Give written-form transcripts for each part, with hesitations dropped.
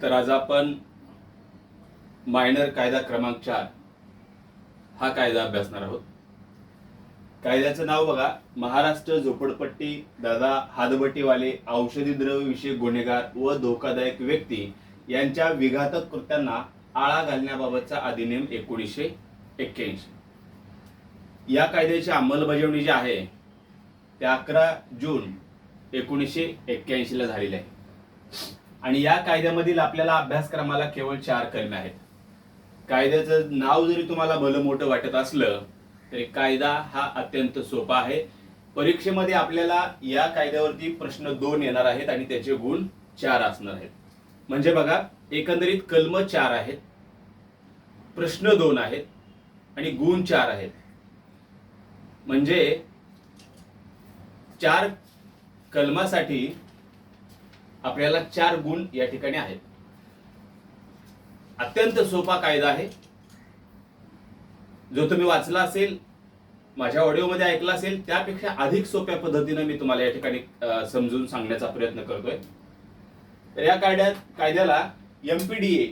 तर आज आपण मायनर कायदा क्रमांक 4 हा कायदा अभ्यासणार आहोत. कायद्याचं नाव बघा, महाराष्ट्र झोपडपट्टी दादा हातभट्टीवाले औषधी द्रव्य विषयक गुन्हेगार व धोकादायक व्यक्ती यांच्या विघातक कृत्यांना आळा घालण्याबाबतचा अधिनियम 1981. या कायद्याची अंमलबजावणी जी आहे ते 11 जून 1981 ला झालेली आहे आणि या कायद्यामधील आपल्याला अभ्यासक्रमाला केवळ 4 कलमे आहेत. कायद्याचं नाव जरी तुम्हाला भलं मोठं वाटत असलं तरी कायदा हा अत्यंत सोपा आहे. परीक्षेमध्ये आपल्याला या कायद्यावरती प्रश्न 2 येणार आहेत आणि त्याचे गुण 4 असणार आहेत. म्हणजे बघा, एकंदरीत कलम 4 आहेत, प्रश्न 2 आहेत आणि गुण 4 आहेत. म्हणजे 4 कलमासाठी आपल्याला 4 गुण या ठिकाणी आहेत. अत्यंत सोपा कायदा आहे. जो तुम्ही वाचला असेल, माझ्या ऑडिओमध्ये ऐकला असेल, त्यापेक्षा अधिक सोप्या पद्धतीने मी तुम्हाला या ठिकाणी समजून सांगण्याचा प्रयत्न करतोय. तर या कायद्याला MPDA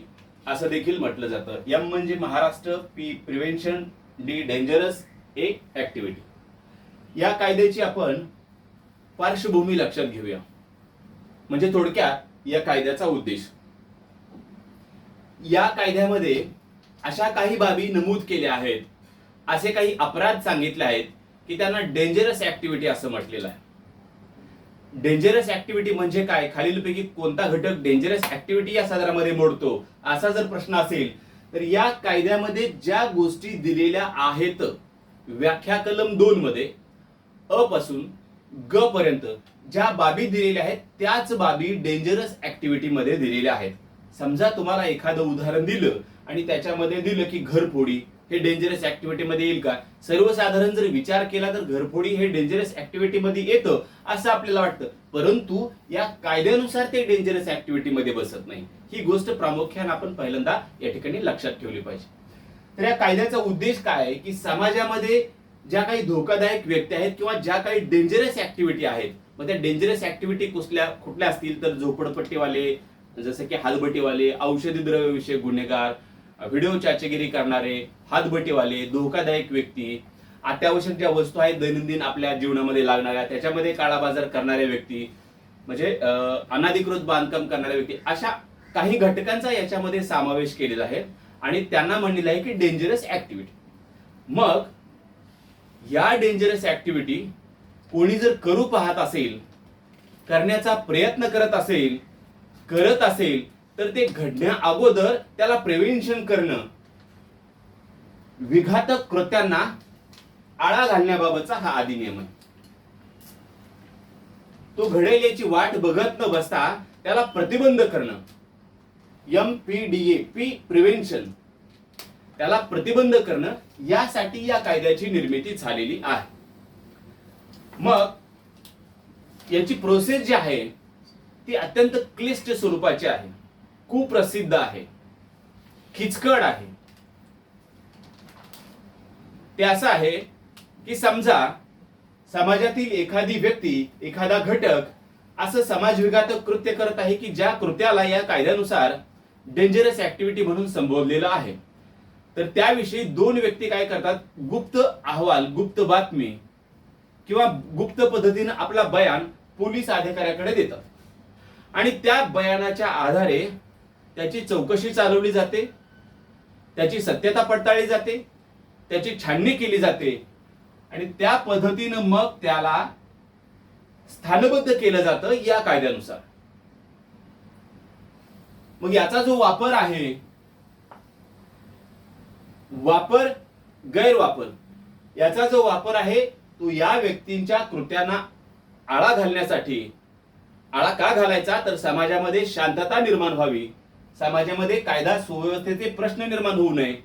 असं देखील म्हटलं जातं. एम म्हणजे Maharashtra, P prevention, D dangerous, A activity. या कायद्याची आपण पार्श्वभूमी लक्षात घेऊया. म्हणजे थोडक्यात या कायद्याचा उद्देश, या कायद्यामध्ये अशा काही बाबी नमूद केल्या आहेत, असे काही अपराध सांगितले आहेत की त्यांना डेंजरस ऍक्टिव्हिटी असं म्हटलेलं आहे. डेंजरस ऍक्टिव्हिटी म्हणजे काय, खालीलपैकी कोणता घटक डेंजरस ऍक्टिव्हिटी या सदरामध्ये मोडतो, असा जर प्रश्न असेल तर या कायद्यामध्ये ज्या गोष्टी दिलेल्या आहेत, व्याख्या कलम 2 मध्ये अ पासून ग पर्यंत ज्या बाबी दिलेल्या आहेत त्याच बाबी डेंजरस ऍक्टिव्हिटी मध्ये दिलेल्या आहेत. समजा तुम्हाला एखादं उदाहरण दिलं आणि त्याच्यामध्ये दिलं की घरफोडी हे डेंजरस ऍक्टिव्हिटी मध्ये येईल का? सर्वसाधारण जर विचार केला तर घरफोडी हे डेंजरस ऍक्टिव्हिटी मध्ये येतं असं आपल्याला वाटतं, परंतु या कायद्यानुसार ते डेंजरस ऍक्टिव्हिटी मध्ये बसत नाही. ही गोष्ट प्रामुख्याने आपण पहिल्यांदा या ठिकाणी लक्षात ठेवली पाहिजे. तर या कायद्याचा उद्देश काय आहे की समाजामध्ये ज्या काही धोकादायक व्यक्ती आहेत किंवा ज्या काही डेंजरस ऍक्टिव्हिटी आहेत, मग त्या डेंजरस ऍक्टिव्हिटी कुठल्या असतील तर झोपडपट्टीवाले, जसं की हातभट्टीवाले, औषधी द्रव्य विषयक गुन्हेगार, व्हिडिओ चाचेगिरी करणारे, हातभट्टीवाले, धोकादायक व्यक्ती, अत्यावश्यक ज्या वस्तू आहेत दैनंदिन आपल्या जीवनामध्ये लागणाऱ्या त्याच्यामध्ये काळाबाजार करणारे व्यक्ती, म्हणजे अनधिकृत बांधकाम करणारे व्यक्ती, अशा काही घटकांचा याच्यामध्ये समावेश केलेला आहे आणि त्यांना म्हणलेलं आहे की डेंजरस ऍक्टिव्हिटी. मग या डेंजरस ऍक्टिव्हिटी कोणी जर करू पाहत असेल, करण्याचा प्रयत्न करत असेल तर ते घडण्या अगोदर त्याला प्रिव्हेन्शन करणं, विघातक कृत्यांना आळा घालण्याबाबतचा हा अधिनियम आहे. तो घडेल याची वाट बघत न बसता त्याला प्रतिबंध करणं, MPDA, पी प्रिव्हेन्शन, त्याला प्रतिबंध करणं, यासाठी या कायद्याची निर्मिती झालेली आहे. मग याची प्रोसेस जी आहे ती अत्यंत क्लिष्ट स्वरूपाची आहे, कुप्रसिद्ध आहे, खिचकट आहे. ते असं आहे की समजा समाजातील एखादी व्यक्ती, एखादा घटक असं समाजविघातक कृत्य करत आहे की ज्या कृत्याला या कायद्यानुसार डेंजरस ऍक्टिव्हिटी म्हणून संबोधलेलं आहे. तर त्याविषयी 2 व्यक्ती काय करतात, गुप्त अहवाल, गुप्त बातमी किंवा गुप्त पद्धतीने आपला बयान पोलीस अधिकाऱ्याकडे देतात आणि त्या बयानाच्या आधारे त्याची चौकशी चालवली जाते, त्याची सत्यता पडताळली जाते, त्याची छाननी केली जाते आणि त्या पद्धतीनं मग त्याला स्थानबद्ध केलं जातं या कायद्यानुसार. मग याचा जो वापर आहे, वापर गैरवापर, याचा जो वापर आहे तो या व्यक्तींच्या कृत्यांना आळा घालण्यासाठी. आळा का घालायचा तर समाजामध्ये शांतता निर्माण व्हावी, समाजामध्ये कायदा सुव्यवस्थेचे प्रश्न निर्माण होऊ नये,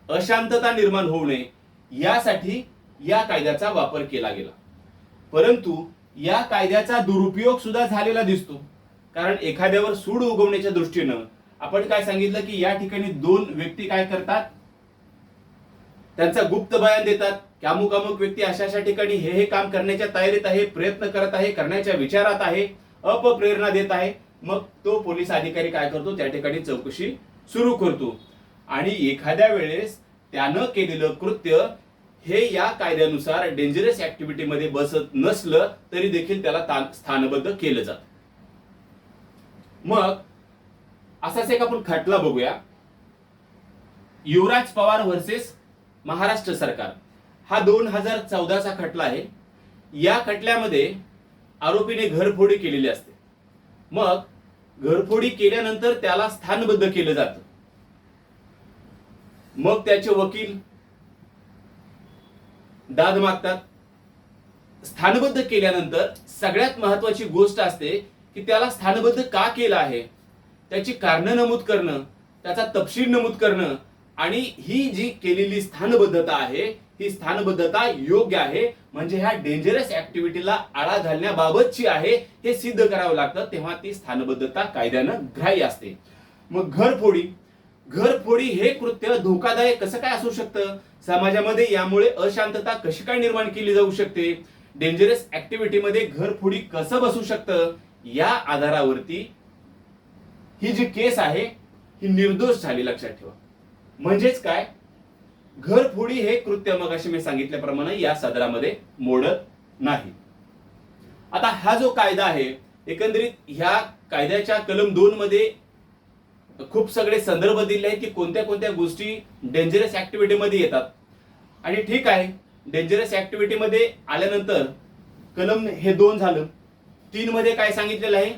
अशांतता निर्माण होऊ नये, यासाठी या कायद्याचा वापर केला गेला. परंतु या कायद्याचा दुरुपयोग सुद्धा झालेला दिसतो. कारण एखाद्यावर सूड उगवण्याच्या दृष्टीनं आपण काय सांगितलं की या ठिकाणी 2 व्यक्ती काय करतात, त्यांचा गुप्त बयान देतात की अमुक अमुक व्यक्ती अशा अशा ठिकाणी हे काम करण्याच्या तयारीत आहे, प्रयत्न करत आहे, करण्याच्या विचारात आहे, अपप्रेरणा देत आहे मग तो पोलीस अधिकारी काय करतो, त्या ठिकाणी चौकशी सुरू करतो आणि एखाद्या वेळेस त्यानं केलेलं कृत्य हे या कायद्यानुसार डेंजरस ऍक्टिव्हिटी मध्ये बसत नसलं तरी देखील त्याला स्थानबद्ध केलं जात. मग असाच एक आपण खटला बघूया, युवराज पवार व्हर्सेस महाराष्ट्र सरकार. हा 2014चा खटला आहे. या खटल्यामध्ये आरोपीने घरफोडी केलेली असते. मग घरफोडी केल्यानंतर त्याला स्थानबद्ध केलं जातं. मग त्याचे वकील दाद मागतात. स्थानबद्ध केल्यानंतर सगळ्यात महत्वाची गोष्ट असते की त्याला स्थानबद्ध का केलं आहे, त्याची कारणं नमूद करणं, त्याचा तपशील नमूद करणं आणि ही जी केलेली स्थानबद्धता आहे ही स्थानबद्धता योग्य आहे, म्हणजे ह्या डेंजरस ऍक्टिव्हिटीला आळा घालण्याबाबतची आहे हे सिद्ध करावं लागतं, तेव्हा ती स्थानबद्धता कायद्यानं ग्राह्य असते. मग घरफोडी हे कृत्य धोकादायक कसं काय असू शकतं, समाजामध्ये यामुळे अशांतता कशी काय निर्माण केली जाऊ शकते, डेंजरस ऍक्टिव्हिटी मध्ये घरफोडी कसं बसू शकतं, या आधारावरती ही जी केस आहे ही निर्दोष झाली, लक्षात ठेवा. म्हणजेच काय, घरफोडी हे कृत्य मग असे मी सांगितल्याप्रमाणे या सदरामध्ये मोडत नाही. आता हा जो कायदा आहे, एकंदरीत ह्या कायद्याच्या कलम 2 मध्ये खूप सगळे संदर्भ दिले आहेत की कोणत्या कोणत्या गोष्टी डेंजरस ऍक्टिव्हिटी मध्ये येतात. आणि ठीक आहे, डेंजरस ऍक्टिव्हिटी मध्ये आल्यानंतर कलम हे 2 झालं. 3 मध्ये काय सांगितलेलं आहे,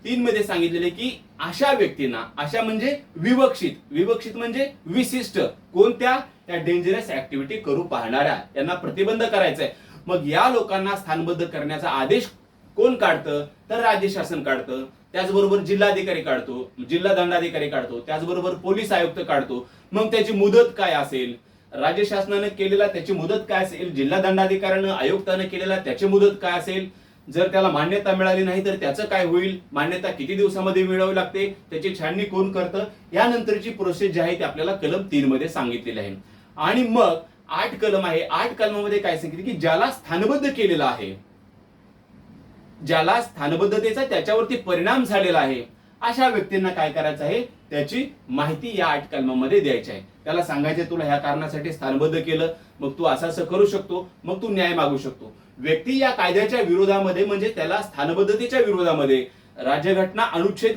3 मध्ये सांगितलेलं आहे की अशा व्यक्तींना, अशा म्हणजे विवक्षित म्हणजे विशिष्ट, कोणत्या, या डेंजरस ऍक्टिव्हिटी करू पाहणाऱ्या यांना प्रतिबंध करायचा आहे. मग या लोकांना स्थानबद्ध करण्याचा आदेश कोण काढतं, तर राज्य शासन काढतं. त्याचबरोबर जिल्हाधिकारी काढतो, जिल्हा दंडाधिकारी काढतो, त्याचबरोबर पोलीस आयुक्त काढतो. मग त्याची मुदत काय असेल, राज्य शासनाने केलेला त्याची मुदत काय असेल, जिल्हा दंडाधिकाऱ्यानं आयुक्तानं केलेला त्याची मुदत काय असेल, जर त्याला मान्यता मिळाली नाही तर त्याचं काय होईल, मान्यता किती दिवसामध्ये मिळवावी लागते, त्याची छाननी कोण करतं, यानंतरची प्रोसेस जी आहे ती आपल्याला कलम 3 मध्ये सांगितलेली आहे. आणि मग 8 कलम आहे. 8 कलमामध्ये काय सांगितलं की ज्याला स्थानबद्ध केलेलं आहे, ज्याला स्थानबद्धतेचा त्याच्यावरती परिणाम झालेला आहे, अशा व्यक्तींना काय करायचं आहे, त्याची माहिती या 8 कलमामध्ये द्यायची आहे. त्याला सांगायचे तुला ह्या कारणासाठी स्थानबद्ध केलं, मग तू असं करू शकतो, मग तू न्याय मागू शकतो. व्यक्ती या कायद्याच्या विरोधामध्ये म्हणजे त्याला स्थानबद्धतेच्या विरोधामध्ये राज्यघटना अनुच्छेद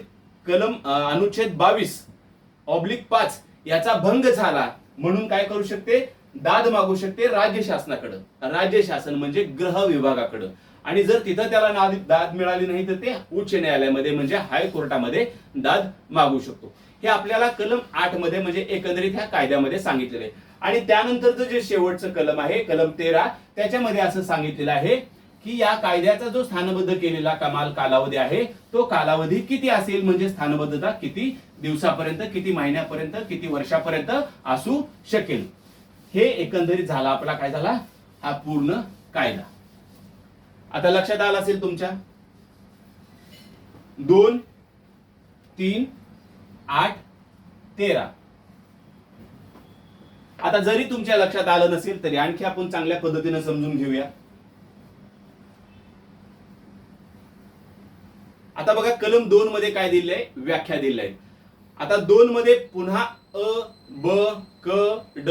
22/5 याचा भंग झाला म्हणून काय करू शकते, दाद मागू शकते राज्य शासनाकडे. राज्य शासन म्हणजे गृह विभागाकडे. आणि जर तिथं त्याला दाद मिळाली नाही तर ते उच्च न्यायालयामध्ये म्हणजे हायकोर्टामध्ये दाद मागू शकतो. हे आपल्याला कलम 8 मध्ये म्हणजे एकंदरीत ह्या कायद्यामध्ये सांगितलेलं आहे. आणि त्यानंतरचं जे शेवटचं कलम आहे, कलम 13, त्याच्यामध्ये असं सांगितलेलं आहे की या कायद्याचा जो स्थानबद्ध केलेला कमाल कालावधी आहे तो कालावधी किती असेल, म्हणजे स्थानबद्धता किती दिवसापर्यंत, किती महिन्यापर्यंत, किती वर्षापर्यंत असू शकेल. हे एकंदरीत झाला आपला काय झाला, हा पूर्ण कायदा. आता लक्षात आलं असेल तुमच्या 2, 3, 8, 13. आता जरी तुमच्या लक्षात आलं नसेल तरी आणखी आपण चांगल्या पद्धतीने समजून घेऊया. आता बघा कलम 2 मध्ये काय दिलंय, व्याख्या दिलंय. आता 2 मध्ये पुन्हा अ, ब, क, ड,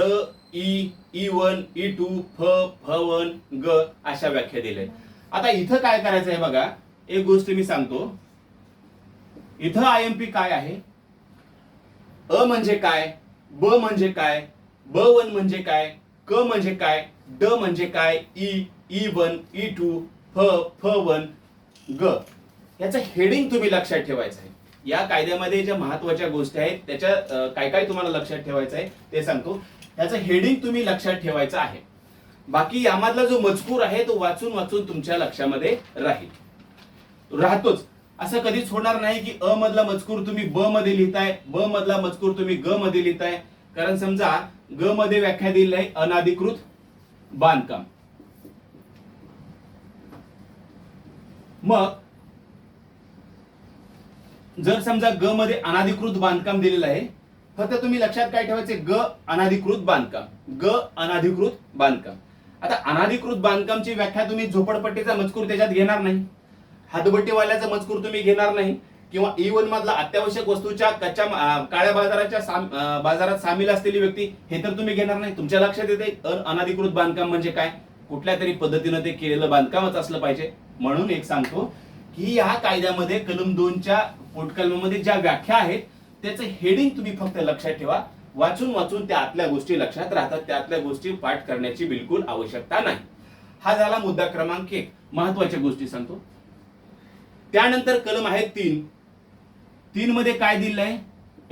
ई, ई1, ई2, फ, फ1, ग अशा व्याख्या दिल्या. आता इथं काय करायचं आहे बघा, एक गोष्ट मी सांगतो. इथं आयएमपी काय आहे, अ म्हणजे काय, ब म्हणजे काय, ब1 म्हणजे काय, क म्हणजे काय, ड म्हणजे काय, ई1, ई2, फ, फ1, ग. याचं हेडिंग तुम्ही लक्षात ठेवायचं आहे. या कायद्यामध्ये ज्या महत्वाच्या गोष्टी आहेत त्याच्या काय काय तुम्हाला लक्षात ठेवायचं आहे ते सांगतो. याचं हेडिंग तुम्ही लक्षात ठेवायचं आहे. बाकी यामधला जो मजकूर आहे तो वाचून वाचून तुमच्या लक्षामध्ये राहतोच. असं कधीच होणार नाही की अ मधला मजकूर तुम्ही ब मध्ये लिहिताय, ब मधला मजकूर तुम्ही ग मध्ये लिहिताय. कारण समजा ग मध्ये व्याख्या दिली आहे अनधिकृत बांधकाम. मग जर समजा ग मध्ये अनधिकृत बांधकाम दिलेलं आहे, फक्त तुम्ही लक्षात काय ठेवायचे, ग अनधिकृत बांधकाम, ग अनधिकृत बांधकाम. आता अनधिकृत बांधकामची व्याख्या तुम्ही झोपडपट्टीचा मजकूर त्याच्यात घेणार नाही, हातभट्टीवाल्याचा मजकूर तुम्ही घेणार नाही, किंवा E1 मधला अत्यावश्यक वस्तूच्या काळ्या बाजारात सामील असलेली व्यक्ती, हे तर तुम्ही घेणार नाही. तुमच्या लक्षात येते अनधिकृत बांधकाम म्हणजे काय, कुठल्या तरी पद्धतीनं ते केलेलं बांधकामच असलं पाहिजे. म्हणून एक सांगतो की या कायद्यामध्ये कलम 2च्या पोटकलमामध्ये ज्या व्याख्या आहेत त्याचं हेडिंग तुम्ही फक्त लक्षात ठेवा. वाचून वाचून त्या आतल्या गोष्टी लक्षात राहतात, त्यातल्या गोष्टी पाठ करण्याची बिलकुल आवश्यकता नाही. हा झाला मुद्दा क्रमांक 1. महत्वाच्या गोष्टी सांगतो. त्यानंतर कलम आहे 3. 3 मध्ये काय दिलं आहे,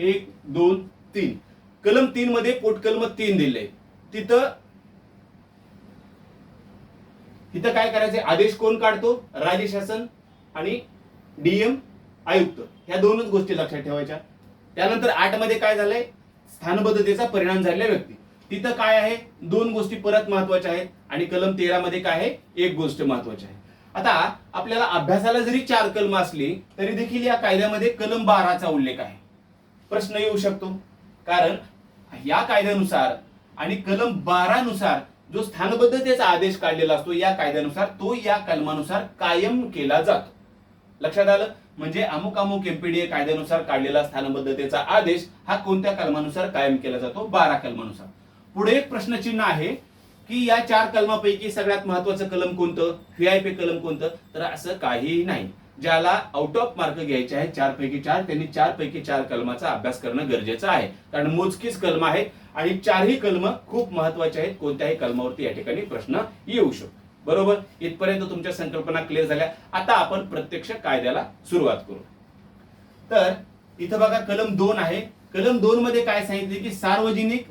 1 2 3. कलम 3 मध्ये पोटकलम 3 दिलंय. तिथं काय करायचंय, आदेश कोण काढतो, राज्य शासन आणि डीएम आयुक्त, ह्या दोनच गोष्टी लक्षात ठेवायच्या. त्यानंतर 8 मध्ये काय झालंय, स्थानबद्धतेचा परिणाम झालेल्या व्यक्ती, तिथं काय आहे, 2 गोष्टी परत महत्वाच्या आहेत. आणि कलम 13 मध्ये काय आहे, 1 गोष्ट महत्वाची आहे. आता आपल्याला अभ्यासाला जरी 4 कलम असली तरी देखील या कायद्यामध्ये कलम 12चा उल्लेख आहे. प्रश्न येऊ शकतो, कारण या कायद्यानुसार आणि कलम 12 नुसार जो स्थानबद्धतेचा आदेश काढलेला असतो या कायद्यानुसार, तो या कलमानुसार कायम केला जातो. लक्षात आलं, म्हणजे अमुक अमुक एमपीडीए कायद्यानुसार काढलेला स्थानबद्धतेचा आदेश हा कोणत्या कलमानुसार कायम केला जातो, 12 कलमानुसार. पुढे एक प्रश्नचिन्ह आहे की या 4 कलमापैकी सगळ्यात महत्वाचं कलम कोणतं, व्हीआयपी कलम कोणतं, तर असं काहीही नाही. ज्याला आउट ऑफ मार्क घ्यायचे आहे 4 पैकी 4, त्यांनी 4 पैकी 4 कलमाचा अभ्यास करणं गरजेचं आहे. कारण मोजकीच कलम आहेत आणि 4ही कलम खूप महत्वाचे आहेत. कोणत्याही कलमावरती या ठिकाणी प्रश्न येऊ शकतो. बरोबर, इथपर्यंत तुमच्या संकल्पना क्लिअर झाल्या. आता आपण प्रत्यक्ष कायद्याला सुरुवात करू. तर इथं बघा कलम 2 आहे. कलम 2 मध्ये काय सांगितले की सार्वजनिक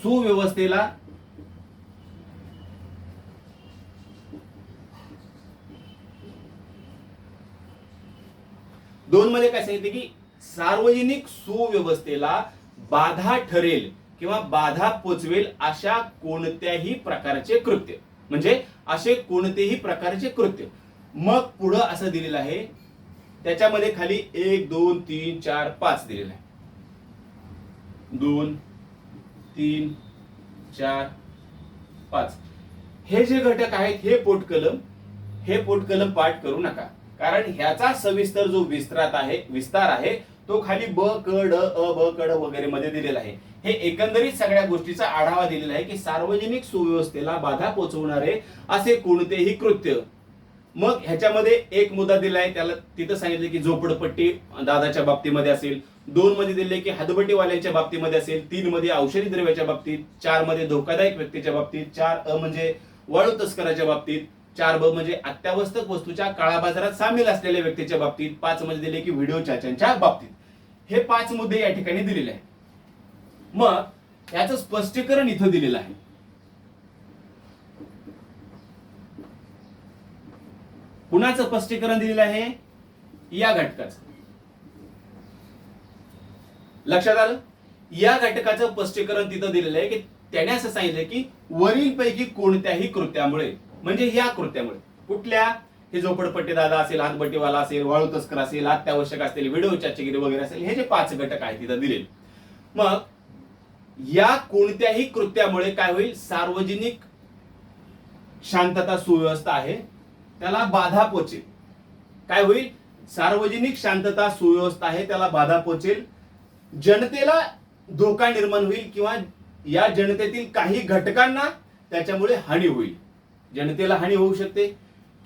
सुव्यवस्थेला मध्ये काय सांगितले की सार्वजनिक सुव्यवस्थेला बाधा ठरेल किंवा बाधा पोचवेल अशा कोणत्याही प्रकारचे कृत्य, म्हणजे असे कोणतेही प्रकारचे कृत्य. मग पुढं असं दिलेलं आहे, त्याच्यामध्ये खाली 1 2 3 4 5 दिलेलं आहे. 2 3 4 5 हे जे घटक आहेत हे पोटकलम पाठ करू नका, कारण ह्याचा सविस्तर जो विस्तार आहे तो खाली ब क ड अ ब क ड वगैरे मध्ये दिलेला आहे. हे एकंदरीत सगळ्या गोष्टीचा आढावा दिलेला आहे की सार्वजनिक सुव्यवस्थेला बाधा पोहोचवणारे असे कोणतेही कृत्य. मग ह्याच्यामध्ये एक मुद्दा दिलाय, त्याला तिथं सांगितले की झोपडपट्टी दादाच्या बाबतीमध्ये असेल, 2 मध्ये दिले की हदबट्टीवाल्यांच्या बाबतीमध्ये असेल, 3 मध्ये औषधी द्रव्याच्या बाबतीत, 4 मध्ये धोकादायक व्यक्तीच्या बाबतीत, 4 अ म्हणजे वाळू तस्कराच्या बाबतीत, 4 ब म्हणजे अत्यावश्यक वस्तूच्या काळा बाजारात सामील असलेल्या व्यक्तीच्या बाबतीत, 5 मध्ये दिले की व्हिडिओ चाचांच्या बाबतीत. हे 5 मुद्दे या ठिकाणी दिलेले आहेत. मग याचं स्पष्टीकरण इथं दिलेलं आहे. कुणाचं स्पष्टीकरण दिलेलं आहे, या घटकाचं. लक्षात आलं, या घटकाचं स्पष्टीकरण तिथं दिलेलं आहे की त्याने असं सांगितलं की वरील पैकी कोणत्याही कृत्यामुळे, म्हणजे या कृत्यामुळे, कुठल्या, हे झोपडपट्टी दादा असेल, हातबट्टीवाला असेल, वाळू तस्कर असेल, अत्यावश्यक असतील, व्हिडिओ चाचेगिरी वगैरे असेल, हे जे 5 घटक आहेत तिथं दिलेले. मग या कोणत्याही कृत्यामुळे काय होईल, सार्वजनिक शांतता सुव्यवस्था आहे त्याला बाधा पोचेल. काय होईल, सार्वजनिक शांतता सुव्यवस्था आहे त्याला बाधा पोचेल, जनतेला धोका निर्माण होईल किंवा या जनतेतील काही घटकांना त्याच्यामुळे हानी होईल. जनतेला हानी होऊ शकते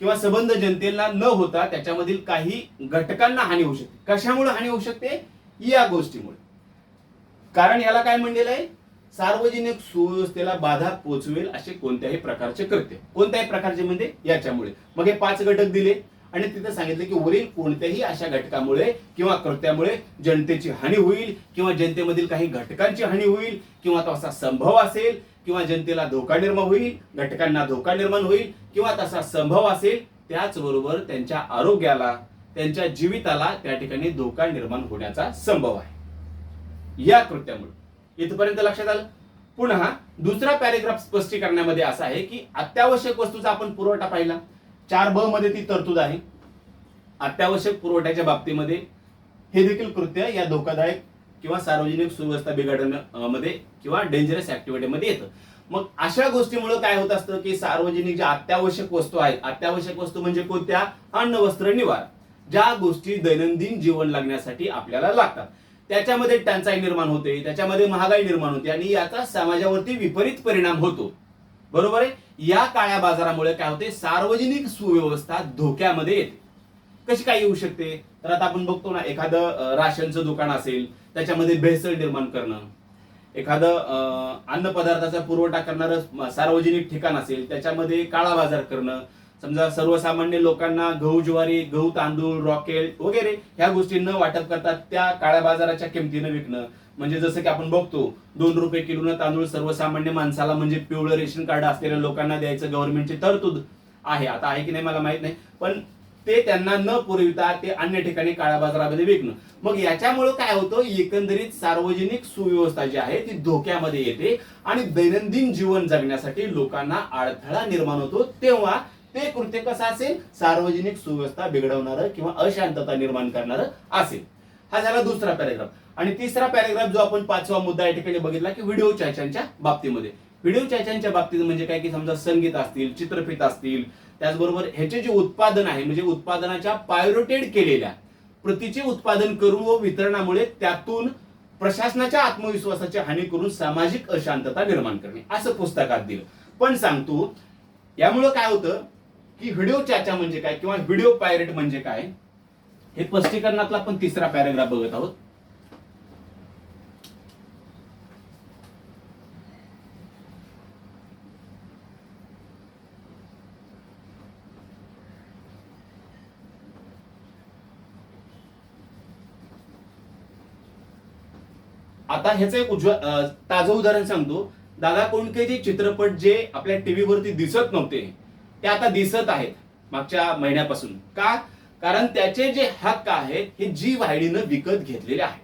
किंवा संबंध जनतेला न होता त्याच्यामधील काही घटकांना हानी होऊ शकते. कशामुळे हानी होऊ शकते, या गोष्टीमुळे. कारण याला काय म्हणलेलं आहे, सार्वजनिक सुव्यवस्थेला बाधा पोचवेल असे कोणत्याही प्रकारचे कृत्य. कोणत्याही प्रकारचे म्हणजे याच्यामुळे. मग हे 5 घटक दिले आणि तिथे सांगितले की वरील कोणत्याही अशा घटकामुळे किंवा कृत्यामुळे जनतेची हानी होईल किंवा जनतेमधील काही घटकांची हानी होईल किंवा तसा संभव असेल किंवा जनतेला धोका निर्माण होईल, घटकांना धोका निर्माण होईल किंवा तसा संभव असेल, त्याचबरोबर त्यांच्या आरोग्याला, त्यांच्या जीविताला त्या ठिकाणी धोका निर्माण होण्याचा संभव आहे या कृत्यामुळे. इथपर्यंत लक्षात आलं. पुन्हा दुसरा पॅरेग्राफ स्पष्टीकरणामध्ये असा आहे की अत्यावश्यक वस्तूचा आपण पुरवठा पाहिला, 4ब मध्ये ती तरतूद आहे. अत्यावश्यक पुरवठ्याच्या बाबतीमध्ये हे देखील कृत्य या धोकादायक किंवा सार्वजनिक सुव्यवस्था बिघडण्यामध्ये किंवा डेंजरस ऍक्टिव्हिटी मध्ये येतं. मग अशा गोष्टीमुळे काय होत असतं की सार्वजनिक ज्या अत्यावश्यक वस्तू आहेत, अत्यावश्यक वस्तू म्हणजे कोणत्या, अन्न वस्त्र निवारा, ज्या गोष्टी दैनंदिन जीवन लागण्यासाठी आपल्याला लागतात त्याच्यामध्ये टंचाई निर्माण होते, त्याच्यामध्ये महागाई निर्माण होते आणि याचा समाजावरती विपरीत परिणाम होतो. बरोबर आहे. या काळ्या बाजारामुळे काय होते, सार्वजनिक सुव्यवस्था धोक्यामध्ये येते. कशी काय येऊ शकते, तर आता आपण बघतो ना, एखादं राशनचं दुकान असेल त्याच्यामध्ये भेसळ निर्माण करणं, एखादं अन्न पदार्थाचा पुरवठा करणारं सार्वजनिक ठिकाण असेल त्याच्यामध्ये काळा बाजार करणं, समजा सर्वसामान्य लोकांना गहू ज्वारी, गहू तांदूळ, रॉकेट वगैरे ह्या गोष्टींना वाटप करतात त्या काळ्या बाजाराच्या किमतीनं विकणं. म्हणजे जसं की आपण बघतो 2 रुपये किलोनं तांदूळ सर्वसामान्य माणसाला म्हणजे पिवळं रेशन कार्ड असलेल्या लोकांना द्यायचं गव्हर्नमेंटची तरतूद आहे. आता आहे की नाही मला माहित नाही, पण ते त्यांना न पुरविता ते अन्य ठिकाणी काळ्या बाजारामध्ये विकणं. मग याच्यामुळे काय होतं, एकंदरीत सार्वजनिक सुव्यवस्था जी आहे ती धोक्यामध्ये येते आणि दैनंदिन जीवन जगण्यासाठी लोकांना अडथळा निर्माण होतो. तेव्हा ते कृत्य कसं असेल, सार्वजनिक सुव्यवस्था बिघडवणारं किंवा अशांतता निर्माण करणारं असेल. हा झाला दुसरा पॅरेग्राफ. आणि तिसरा पॅरेग्राफ जो आपण 5वा मुद्दा या ठिकाणी बघितला की व्हिडिओ चर्चांच्या बाबतीमध्ये. व्हिडिओ चर्चांच्या बाबतीत म्हणजे काय की समजा संगीत असतील, चित्रफित असतील, त्याचबरोबर ह्याचे जे उत्पादन आहे म्हणजे उत्पादनाच्या पायरोटेड केलेल्या प्रतीचे उत्पादन करून व वितरणामुळे त्यातून प्रशासनाच्या आत्मविश्वासाची हानी करून सामाजिक अशांतता निर्माण करणे असं पुस्तकात दिलं. पण सांगतो यामुळे काय होतं की व्हिडिओ चर्चा म्हणजे काय किंवा व्हिडिओ पायरेट म्हणजे काय, हे स्पष्टीकरणातला आपण तिसरा पॅरेग्राफ बघत आहोत. आता ह्याचं एक ताजं उदाहरण सांगतो. दादा कोंडके जे चित्रपट जे आपल्या टीव्ही वरती दिसत नव्हते ते आता दिसत आहेत मागच्या महिन्यापासून. का? कारण त्याचे जे हक्क आहेत हे जी वाहिनीनं विकत घेतलेले आहेत.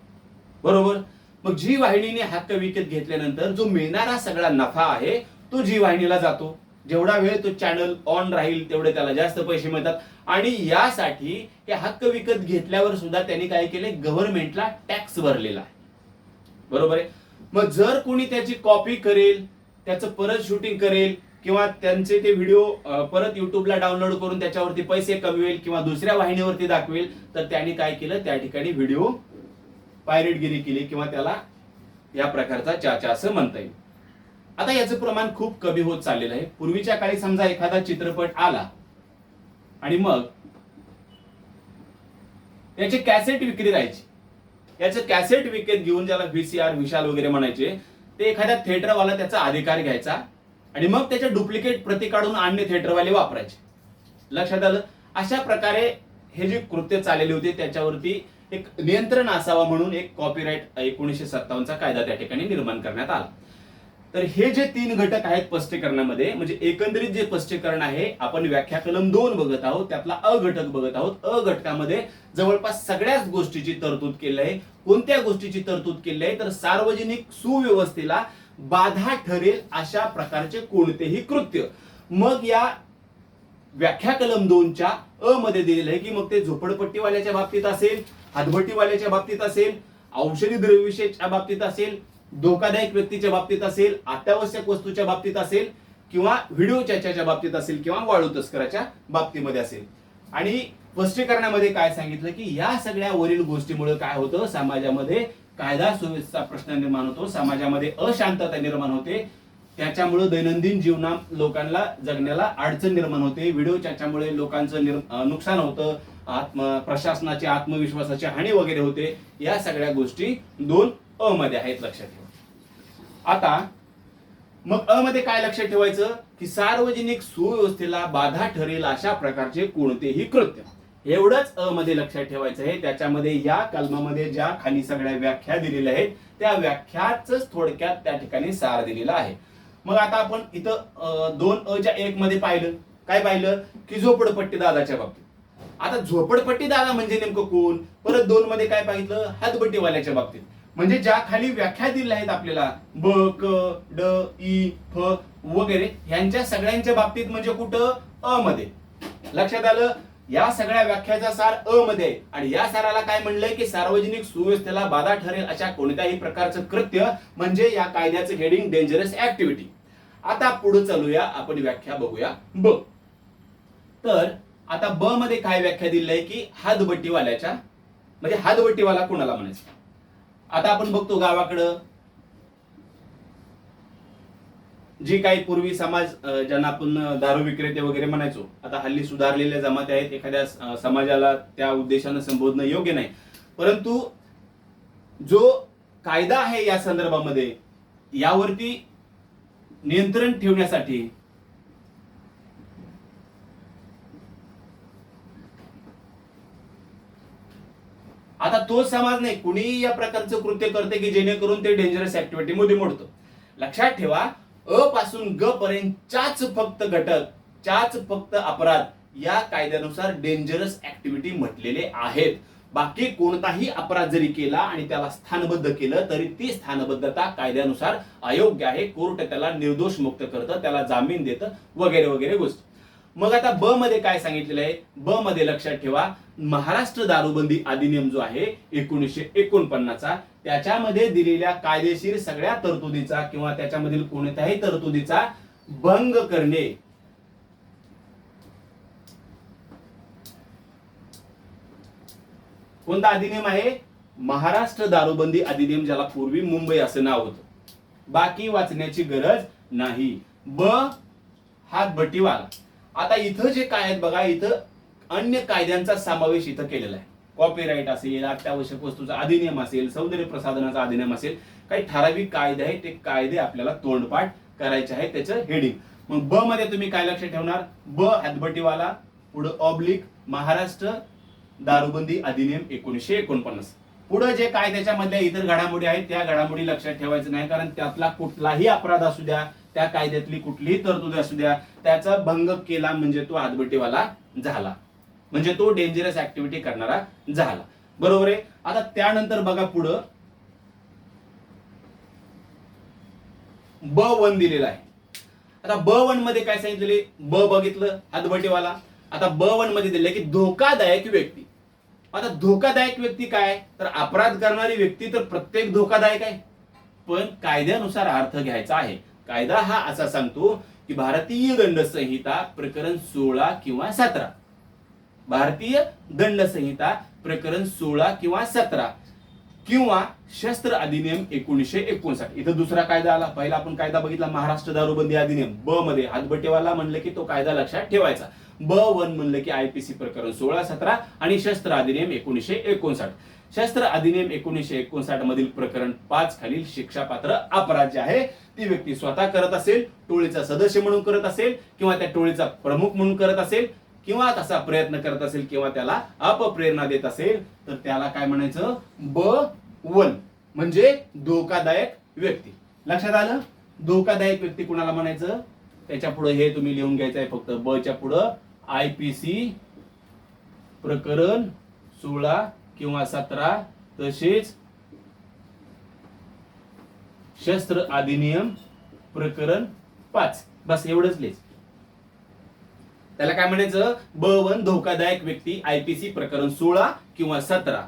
बरोबर. मग जी वाहिनीने हक्क विकत घेतल्यानंतर जो मिळणारा सगळा नफा आहे तो जी वाहिनीला जातो. जेवढा वेळ तो चॅनल ऑन राहील तेवढे त्याला जास्त पैसे मिळतात आणि यासाठी हे हक्क विकत घेतल्यावर सुद्धा त्यांनी काय केले, गव्हर्नमेंटला टॅक्स भरलेला आहे. बरोबर आहे. मग जर कोणी त्याची कॉपी करेल, त्याचं परत शूटिंग करेल किंवा त्यांचे ते व्हिडिओ परत युट्यूबला डाउनलोड करून त्याच्यावरती पैसे कमवेल किंवा दुसऱ्या वाहिनीवरती दाखवेल तर त्यांनी काय केलं, त्या ठिकाणी व्हिडिओ पायरेटगिरी केली किंवा त्याला या प्रकारचा चाचा असं म्हणता येईल. आता याचं प्रमाण खूप कमी होत चाललेलं आहे. पूर्वीच्या काळी समजा एखादा चित्रपट आला आणि मग त्याची कॅसेट विक्री राहायची. याचं कॅसेट विकत घेऊन ज्याला व्हीसीआर विशाल वगैरे म्हणायचे ते एखाद्या थिएटरवाला त्याचा अधिकार घ्यायचा आणि मग त्याच्या डुप्लिकेट प्रती काढून अन्य थिएटरवाले वापरायचे. लक्षात आलं. अशा प्रकारे हे जे कृत्य चाललेले होते त्याच्यावरती एक नियंत्रण असावा म्हणून एक कॉपीराईट 1957चा कायदा त्या ठिकाणी निर्माण करण्यात आला. तर हे जे 3 घटक आहेत स्पष्टीकरणामध्ये, म्हणजे एकंदरीत जे स्पष्टीकरण आहे आपण व्याख्या कलम 2 बघत आहोत, त्यातला अ घटक बघत आहोत. अ घटकामध्ये जवळपास सगळ्याच गोष्टीची तरतूद केली आहे. कोणत्या गोष्टीची तरतूद केली आहे, तर सार्वजनिक सुव्यवस्थेला बाधा ठरेल अशा प्रकारचे कोणतेही कृत्य. मग या व्याख्या कलम 2च्या अ मध्ये दिलेलं आहे की मग ते झोपडपट्टीवाल्याच्या बाबतीत असेल, हातभट्टीवाल्याच्या बाबतीत असेल, औषधी द्रव्यविषयीच्या बाबतीत असेल, धोकादायक व्यक्तीच्या बाबतीत असेल, अत्यावश्यक वस्तूच्या बाबतीत असेल किंवा व्हिडिओ चर्चाच्या बाबतीत असेल किंवा वाळू तस्कराच्या बाबतीमध्ये असेल. आणि स्पष्टीकरणामध्ये काय सांगितलं की या सगळ्या वरील गोष्टीमुळे काय होतं, समाजामध्ये कायदा सुव्यवस्थेचा प्रश्न निर्माण होतो, समाजामध्ये अशांतता निर्माण होते, त्याच्यामुळे दैनंदिन जीवनात लोकांना जगण्याला अडचण निर्माण होते, व्हिडिओ चर्चामुळे लोकांचं नुकसान होतं, प्रशासनाची आत्मविश्वासाची हानी वगैरे होते. या सगळ्या गोष्टी 2 अ मध्ये आहेत, लक्षात ठेवा. आता मग अ मध्ये काय लक्षात ठेवायचं की सार्वजनिक सुव्यवस्थेला बाधा ठरेल अशा प्रकारचे कोणतेही कृत्य, एवढंच अ मध्ये लक्षात ठेवायचं आहे. त्याच्यामध्ये या कलमामध्ये ज्या खाली सगळ्या व्याख्या दिलेल्या आहेत त्या व्याख्याच थोडक्यात त्या ठिकाणी सार दिलेला आहे. मग आता आपण इथं 2 1 मध्ये पाहिलं, काय पाहिलं की झोपडपट्टी दादाच्या बाबतीत. आता झोपडपट्टी दादा म्हणजे नेमकं कोण, परत 2 मध्ये काय पाहिलं, हातभट्टीवाल्याच्या बाबतीत. म्हणजे ज्या खाली व्याख्या दिल्या आहेत आपल्याला ब क ड ई फ वगैरे ह्यांच्या सगळ्यांच्या बाबतीत म्हणजे कुठं अ मध्ये. लक्षात आलं. या सगळ्या व्याख्याचा सार अ मध्ये आणि या साराला काय म्हणलंय की सार्वजनिक सुव्यवस्थेला बाधा ठरेल अशा कोणत्याही प्रकारचं कृत्य म्हणजे या कायद्याचं हेडिंग डेंजरस ऍक्टिव्हिटी. आता पुढे चालूया, आपण व्याख्या बघूया ब. तर आता ब मध्ये काय व्याख्या दिली आहे की हातभट्टीवाल्याच्या, म्हणजे हातभट्टीवाला कोणाला म्हणायचं. आता आपण बघतो गावाकडं जी काही पूर्वी समाज ज्यांना आपण दारू विक्रेते वगैरे म्हणायचो, आता हल्ली सुधारलेल्या जमाती आहेत, एखाद्या समाजाला त्या उद्देशानं संबोधणं योग्य नाही, परंतु जो कायदा आहे या संदर्भामध्ये यावरती नियंत्रण ठेवण्यासाठी आता तो समाज नाही, कुणी या प्रकारचं कृत्य करते की जेणेकरून ते डेंजरस ऍक्टिव्हिटी मध्ये मोडतं. लक्षात ठेवा, अ पासून ग पर्यंतच्याच फक्त घटक, चाच फक्त अपराध या कायद्यानुसार डेंजरस ऍक्टिव्हिटी म्हटलेले आहेत. बाकी कोणताही अपराध जरी केला आणि त्याला स्थानबद्ध केलं तरी ती स्थानबद्धता कायद्यानुसार अयोग्य आहे. कोर्ट त्याला निर्दोष मुक्त करतं, त्याला जामीन देतं वगैरे वगैरे गोष्टी. मग आता ब मध्ये काय सांगितलेलं आहे, ब मध्ये लक्षात ठेवा, महाराष्ट्र दारूबंदी अधिनियम जो आहे 1949चा, त्याच्यामध्ये दिलेल्या कायदेशीर सगळ्या तरतुदीचा किंवा त्याच्यामधील कोणत्याही तरतुदीचा भंग करणे कोणता अधिनियम आहे, महाराष्ट्र दारूबंदी अधिनियम, ज्याला पूर्वी मुंबई असं नाव होतं. बाकी वाचण्याची गरज नाही. ब हातभट्टीवाला. आता इथं जे काय आहेत बघा, इथं अन्य कायद्यांचा समावेश इथं केलेला आहे. कॉपीराईट असेल, अत्यावश्यक वस्तूचा अधिनियम असेल, सौंदर्य प्रसाधनाचा अधिनियम असेल, काही ठराविक कायदे आहेत, ते कायदे आपल्याला तोंडपाठ करायचे आहेत. त्याचं हेडिंग मग ब मध्ये तुम्ही काय लक्षात ठेवणार, ब हातभट्टीवाला, पुढे ऑब्लिक महाराष्ट्र दारूबंदी अधिनियम 1949. पुढे जे काय त्याच्यामधल्या इतर घडामोडी आहेत त्या घडामोडी लक्षात ठेवायचं नाही, कारण त्यातला कुठलाही अपराध असू द्या, त्या कायद्यातली कुठलीही तरतूद असू द्या, त्याचा भंग केला म्हणजे तो हातभट्टीवाला झाला, म्हणजे तो डेंजरस ऍक्टिव्हिटी करणारा झाला. बरोबर आहे. आता त्यानंतर बघा पुढं ब1 दिलेला आहे. आता ब1 मध्ये काय सांगितलेले, ब बघितलं हातभट्टीवाला. आता ब1 मध्ये दिले की धोकादायक व्यक्ती. आता धोकादायक व्यक्ती काय, तर अपराध करणारी व्यक्ती तर प्रत्येक धोकादायक आहे, पण कायद्यानुसार अर्थ घ्यायचा आहे. कायदा हा असा सांगतो की भारतीय दंड संहिता प्रकरण 16 किंवा 17, भारतीय दंड संहिता प्रकरण 16 किंवा 17 किंवा शस्त्र अधिनियम 1959. इथं दुसरा कायदा आला. पहिला आपण कायदा बघितला महाराष्ट्र दारूबंदी अधिनियम. ब मध्ये हातभट्टीवाला म्हणलं की तो कायदा लक्षात ठेवायचा. ब1 म्हणलं की आयपीसी प्रकरण 16-17 आणि शस्त्र अधिनियम 1959. शस्त्र अधिनियम 1959 मधील प्रकरण 5 खालील शिक्षापात्र अपराध जे आहे, ती व्यक्ती स्वतः करत असेल, टोळीचा सदस्य म्हणून करत असेल, किंवा त्या टोळीचा प्रमुख म्हणून करत असेल, किंवा तसा प्रयत्न करत असेल, किंवा त्याला अपप्रेरणा देत असेल, तर त्याला काय म्हणायचं, ब1 म्हणजे धोकादायक व्यक्ती. लक्षात आलं. धोकादायक व्यक्ती कुणाला म्हणायचं, त्याच्या पुढे हे तुम्ही लिहून घ्यायचं आहे फक्त, ब च्या पुढे आयपीसी प्रकरण 16 किंवा 17 तसेच शस्त्र अधिनियम प्रकरण 5. बस एवढंच लिहायचं. त्याला काय म्हणायचं, ब1 धोकादायक व्यक्ती, आयपीसी प्रकरण 16 किंवा 17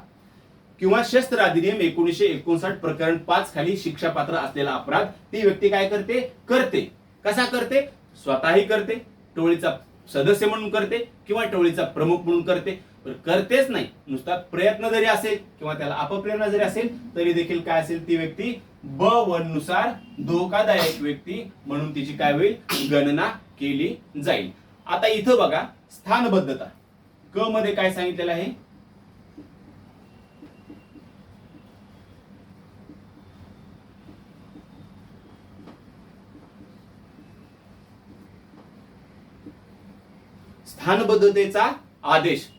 किंवा शस्त्र अधिनियम 1959 प्रकरण 5 खाली शिक्षापात्र असलेला अपराध ती व्यक्ती काय करते. कसा करते, स्वतःही करते, टोळीचा सदस्य म्हणून करते, किंवा टोळीचा प्रमुख म्हणून करते. करतेच नाही, नुसता प्रयत्न जरी असेल किंवा त्याला अपप्रेरणा जरी असेल तरी देखील काय असेल, ती व्यक्ती ब1 नुसार धोकादायक व्यक्ती म्हणून तिची काय होईल, गणना केली जाईल. आता इथं बघा स्थानबद्धता. क मध्ये काय सांगितलेलं आहे, स्थानबद्धतेचा आदेश.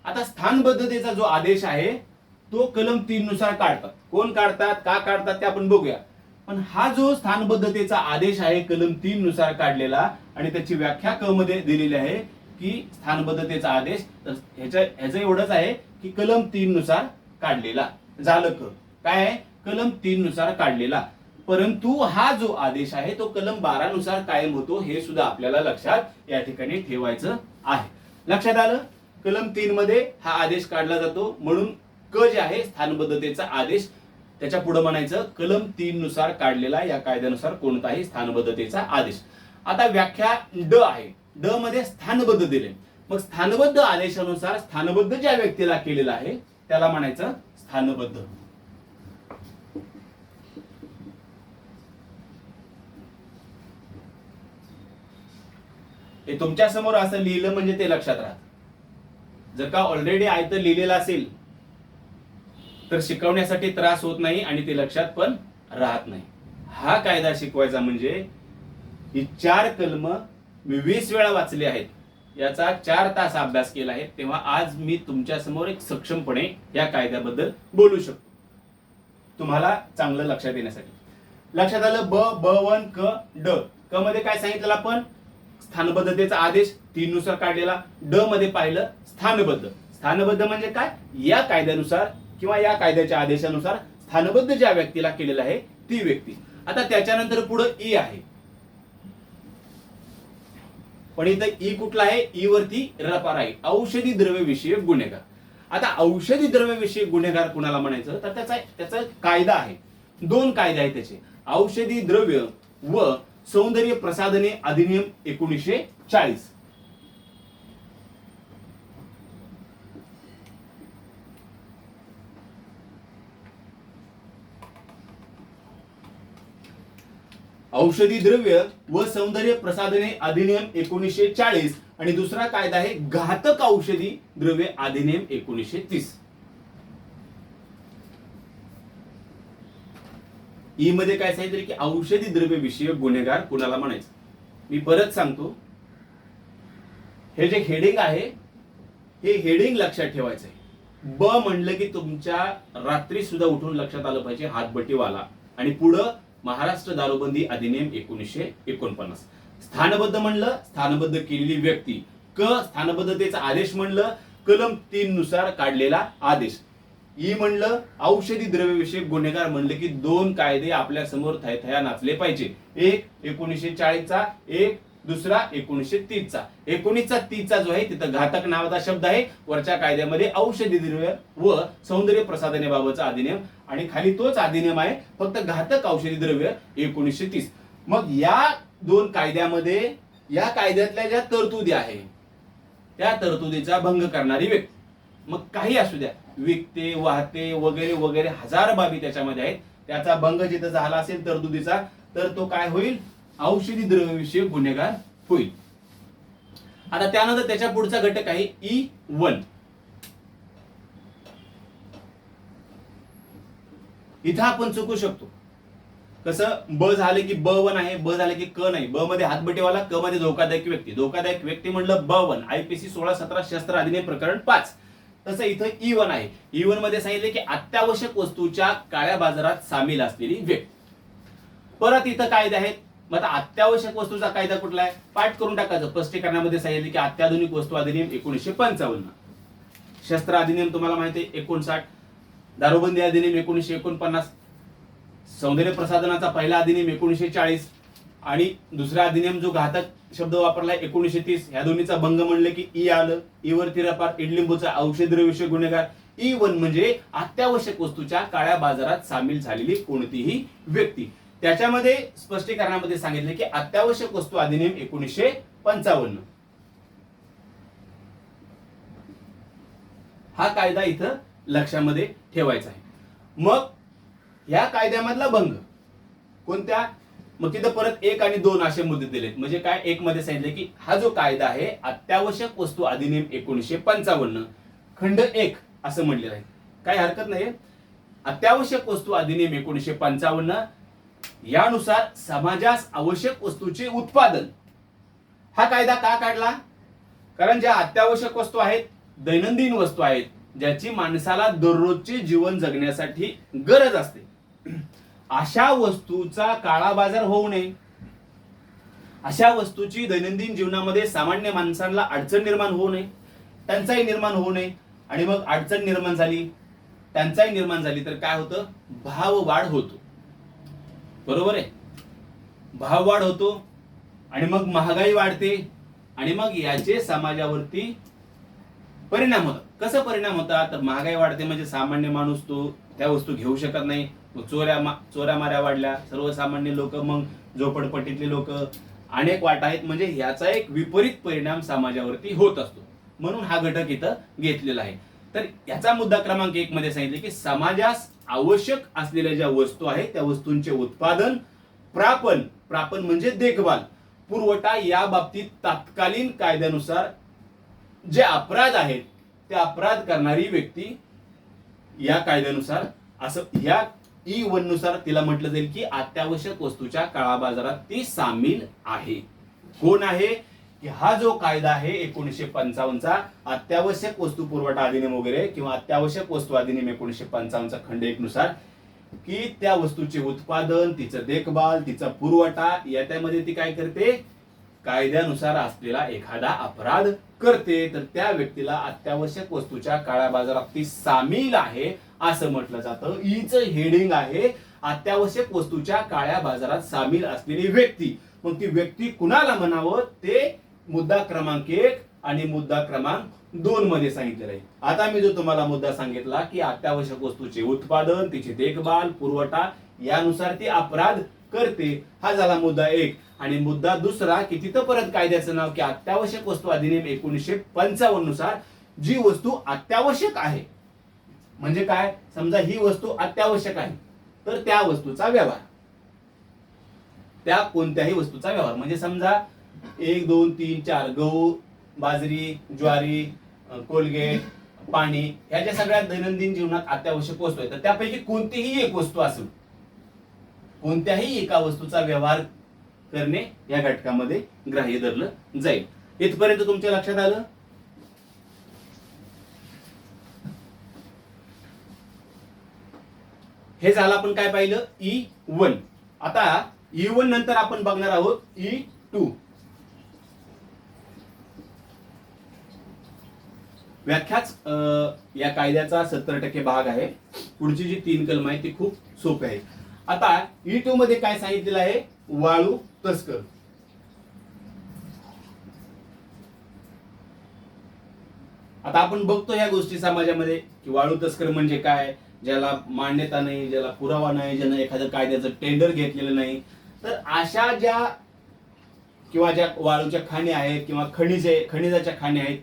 आता स्थानबद्धतेचा जो आदेश आहे तो कलम 3 नुसार काढतात. कोण काढतात, का काढतात ते आपण बघूया. पण हा जो स्थानबद्धतेचा आदेश आहे कलम 3 नुसार काढलेला, आणि त्याची व्याख्या क मध्ये दिलेली आहे की स्थानबद्धतेचा आदेश, तर ह्याचं एवढंच आहे की कलम 3 नुसार काढलेला. झालं काय आहे, कलम 3 नुसार काढलेला. परंतु हा जो आदेश आहे तो कलम 12 नुसार कायम होतो, हे सुद्धा आपल्याला लक्षात या ठिकाणी ठेवायचं आहे. लक्षात आलं. कलम 3 मध्ये हा आदेश काढला जातो, म्हणून क जे आहे स्थानबद्धतेचा आदेश, त्याच्या पुढे म्हणायचं कलम 3 नुसार काढलेला या कायद्यानुसार कोणताही स्थानबद्धतेचा आदेश. आता व्याख्या ड आहे. ड मध्ये स्थानबद्ध दिले. मग स्थानबद्ध आदेशानुसार स्थानबद्ध ज्या व्यक्तीला केलेला आहे त्याला म्हणायचं स्थानबद्ध. हे तुमच्या समोर असं लिहिलं म्हणजे ते लक्षात राहत. जर का ऑलरेडी आयतं लिहिलेलं असेल तर शिकवण्यासाठी त्रास होत नाही आणि ते लक्षात पण राहत नाही. हा कायदा शिकवायचा म्हणजे ही 4 कलम मी 20 वेळा वाचली आहेत, याचा 4 तास अभ्यास केला आहे, तेव्हा आज मी तुमच्या समोर एक सक्षमपणे या कायद्याबद्दल बोलू शकतो. तुम्हाला चांगलं लक्षात येण्यासाठी. लक्षात आलं? ब1 क ड. क मध्ये काय सांगितलं आपण? स्थानबद्धतेचा आदेश 3 नुसार काढलेला. ड मध्ये पाहिलं स्थानबद्ध. स्थानबद्ध म्हणजे काय? या कायद्यानुसार किंवा या कायद्याच्या आदेशानुसार स्थानबद्ध ज्या व्यक्तीला केलेला आहे ती व्यक्ती. आता त्याच्यानंतर पुढे ई आहे, पण इथं ई कुठला आहे? ई वरती रपार आहे. औषधी द्रव्य विषयक गुन्हेगार. आता औषधी द्रव्य विषयक गुन्हेगार कुणाला म्हणायचं तर त्याचा कायदा आहे. 2 कायदे आहेत त्याचे, औषधी द्रव्य व सौंदर्य प्रसाधने अधिनियम 1940. औषधी द्रव्य व सौंदर्य प्रसाधने अधिनियम 1940 आणि दुसरा कायदा आहे घातक औषधी द्रव्य अधिनियम 1930. ई मध्ये काय सांगितलं की औषधी द्रव्य विषयक गुन्हेगार कुणाला म्हणायचं. मी परत सांगतो, हे जे हेडिंग आहे हे हेडिंग लक्षात ठेवायचं आहे. ब म्हणलं की तुमच्या रात्री सुद्धा उठून लक्षात आलं पाहिजे हातबट्टीवाला, आणि पुढं महाराष्ट्र दारूबंदी अधिनियम 1949. स्थानबद्ध म्हणलं स्थानबद्ध केलेली व्यक्ती. क स्थानबद्धतेचा आदेश म्हणलं कलम 3 नुसार काढलेला आदेश. ई म्हणलं औषधी द्रव्य विषयक गुन्हेगार म्हणलं की 2 कायदे आपल्या समोर थया नाचले पाहिजे. एक 1940 चा, एक दुसरा 1930 चा. 1930 चा जो आहे तिथं घातक नावाचा शब्द आहे, वरच्या कायद्यामध्ये औषधी द्रव्य व सौंदर्य प्रसाधनेबाबतचा अधिनियम, आणि खाली तोच अधिनियम आहे फक्त घातक औषधी द्रव्य 1930. मग या 2 कायद्यामध्ये या कायद्यातल्या ज्या तरतुदी आहे त्या तरतुदीचा भंग करणारी व्यक्ती, मग काही असू द्या, विकते, वाहते वगैरे वगैरे हजार बाबी त्याच्यामध्ये आहेत, त्याचा भंग जिथं झाला असेल तरतुदीचा तर तो काय होईल? औषधी द्रव्य विषयक गुन्हेगार होईल. आता त्यानंतर त्याच्या पुढचा घटक आहे E1. इथं आपण चुकू शकतो. कसं? ब झाले की ब1 आहे, ब झाले की क नाही. ब मध्ये हातबट्टीवाला, क मध्ये धोकादायक व्यक्ती. धोकादायक व्यक्ती म्हणलं ब1, IPC 1617 शस्त्र अधिनियम प्रकरण 5. तसं इथं E1 आहे. E1 मध्ये सांगितले की अत्यावश्यक वस्तूच्या काळ्या बाजारात सामील असलेली व्यक्ती. परत इथं कायदे आहेत. मग आता अत्यावश्यक वस्तूचा कायदा कुठला आहे? पाठ करून टाकायचं. स्पष्टीकरणामध्ये सांगितले की अत्याधुनिक वस्तू अधिनियम 1955, शस्त्र अधिनियम तुम्हाला माहिती आहे 59, दारूबंदी अधिनियम 1949, सौंदर्य प्रसाधनाचा पहिला अधिनियम 1940 आणि दुसरा अधिनियम जो घातक शब्द वापरलाय 1930. ह्या दोन्हीचा भंग म्हणले की ई आलं. ई वरती रपार. इडलिंबूचा औषधी विषयक गुन्हेगार. E1 म्हणजे अत्यावश्यक वस्तूच्या काळ्या बाजारात सामील झालेली कोणतीही व्यक्ती. त्याच्यामध्ये स्पष्टीकरणामध्ये सांगितले की अत्यावश्यक वस्तू अधिनियम 1955. हा कायदा इथं लक्षामध्ये ठेवायचा आहे. मग या कायद्यामधला भंग कोणत्या? मग तिथं परत 1 आणि 2 असे मुद्दे दिलेत. म्हणजे काय? 1 मध्ये सांगितले की हा जो कायदा आहे अत्यावश्यक वस्तू अधिनियम 1955 खंड 1 असं म्हणलेलं आहे. काही हरकत नाही. अत्यावश्यक वस्तू अधिनियम 1955 यानुसार समाजास आवश्यक वस्तूचे उत्पादन. हा कायदा का काढला? कारण ज्या अत्यावश्यक वस्तू आहेत, दैनंदिन वस्तू आहेत, ज्याची माणसाला दररोजचे जीवन जगण्यासाठी गरज असते, अशा वस्तूचा काळा बाजार होऊ नये. अशा वस्तूची दैनंदिन जीवनामध्ये सामान्य माणसांना अडचण निर्माण होऊ नये, टंचाई निर्माण होऊ नये. आणि मग अडचण निर्माण झाली, टंचाई निर्माण झाली तर काय होतं? भाववाढ होतो. बरोबर आहे? भाववाढ होतो आणि मग महागाई वाढते आणि मग याचे समाजावरती परिणाम होतात. कसं परिणाम होतात? तर महागाई वाढते म्हणजे सामान्य माणूस तो त्या वस्तू घेऊ शकत नाही. मग चोऱ्या माऱ्या वाढल्या, सर्वसामान्य लोक, मग झोपडपट्टीतले लोक, अनेक वाटा आहेत. म्हणजे याचा एक विपरीत परिणाम समाजावरती होत असतो. म्हणून हा घटक इथं घेतलेला आहे. तर याचा मुद्दा क्रमांक 1 मध्ये सांगितले की समाजास आवश्यक असलेल्या ज्या वस्तू आहेत त्या वस्तूंचे उत्पादन, प्रापण, प्रापण म्हणजे देखभाल, पुरवठा या बाबतीत तत्कालीन कायद्यानुसार जे अपराध आहेत ते अपराध करणारी व्यक्ती या कायद्यानुसार असं ह्या E1 नुसार तिला म्हटलं जाईल की अत्यावश्यक वस्तूच्या काळाबाजारात ती सामील आहे. कोण आहे की हा जो कायदा आहे 1955 चा अत्यावश्यक वस्तू पुरवठा अधिनियम वगैरे किंवा अत्यावश्यक वस्तू अधिनियम 1955 चा खंड 1 नुसार की त्या वस्तूचे उत्पादन, तिचं देखभाल, तिचा पुरवठा याच्यामध्ये ती काय करते, कायद्यानुसार असलेला एखादा अपराध करते तर त्या व्यक्तीला अत्यावश्यक वस्तूच्या काळ्या बाजारात ती सामील आहे असं म्हटलं जातं. ईचं हेडिंग आहे अत्यावश्यक वस्तूच्या काळ्या बाजारात सामील असलेली व्यक्ती. मग ती व्यक्ती कुणाला म्हणावं ते मुद्दा क्रमांक 1 आणि मुद्दा क्रमांक 2 मध्ये सांगितलेलं आहे. आता मी जो तुम्हाला मुद्दा सांगितला की अत्यावश्यक वस्तूचे उत्पादन, तिची देखभाल, पुरवठा यानुसार ती अपराध करते, हा झाला मुद्दा 1. आणि मुद्दा दुसरा की तिथं परत कायद्याचं नाव की अत्यावश्यक वस्तू अधिनियम 1955 नुसार जी वस्तू अत्यावश्यक आहे म्हणजे काय, समजा ही वस्तू अत्यावश्यक आहे तर त्या वस्तूचा व्यवहार, त्या कोणत्याही वस्तूचा व्यवहार म्हणजे समजा 1 2 3 4 गहू, बाजरी, ज्वारी, कोलगेट, पाणी ह्या सगळ्या दैनंदिन जीवनात अत्यावश्यक वस्तू आहेत तर त्यापैकी कोणतीही एक वस्तू असेल, कोणत्याही एका वस्तूचा व्यवहार करणे या घटकामध्ये ग्राह्य धरलं जाईल. इथपर्यंत तुमच्या लक्षात आलं. हे झालं आपण काय पाहिलं E1. आता E1 नंतर आपण बघणार आहोत E2. व्याख्याच या कायद्याचा 70% भाग आहे. पुढची जी 3 कलम आहे ती खूप सोपी आहे. आता E2 मध्ये काय सांगितलेलं आहे, वाळू तस्कर. आता आपण बघतो या गोष्टी समाजामध्ये की वाळू तस्कर म्हणजे काय, ज्याला मान्यता नाही, ज्याला पुरावा नाही, ज्यानं एखादं कायद्याचं टेंडर घेतलेलं नाही, तर अशा ज्या किंवा ज्या वाळूच्या खाणी आहेत किंवा खनिजाच्या खाणी आहेत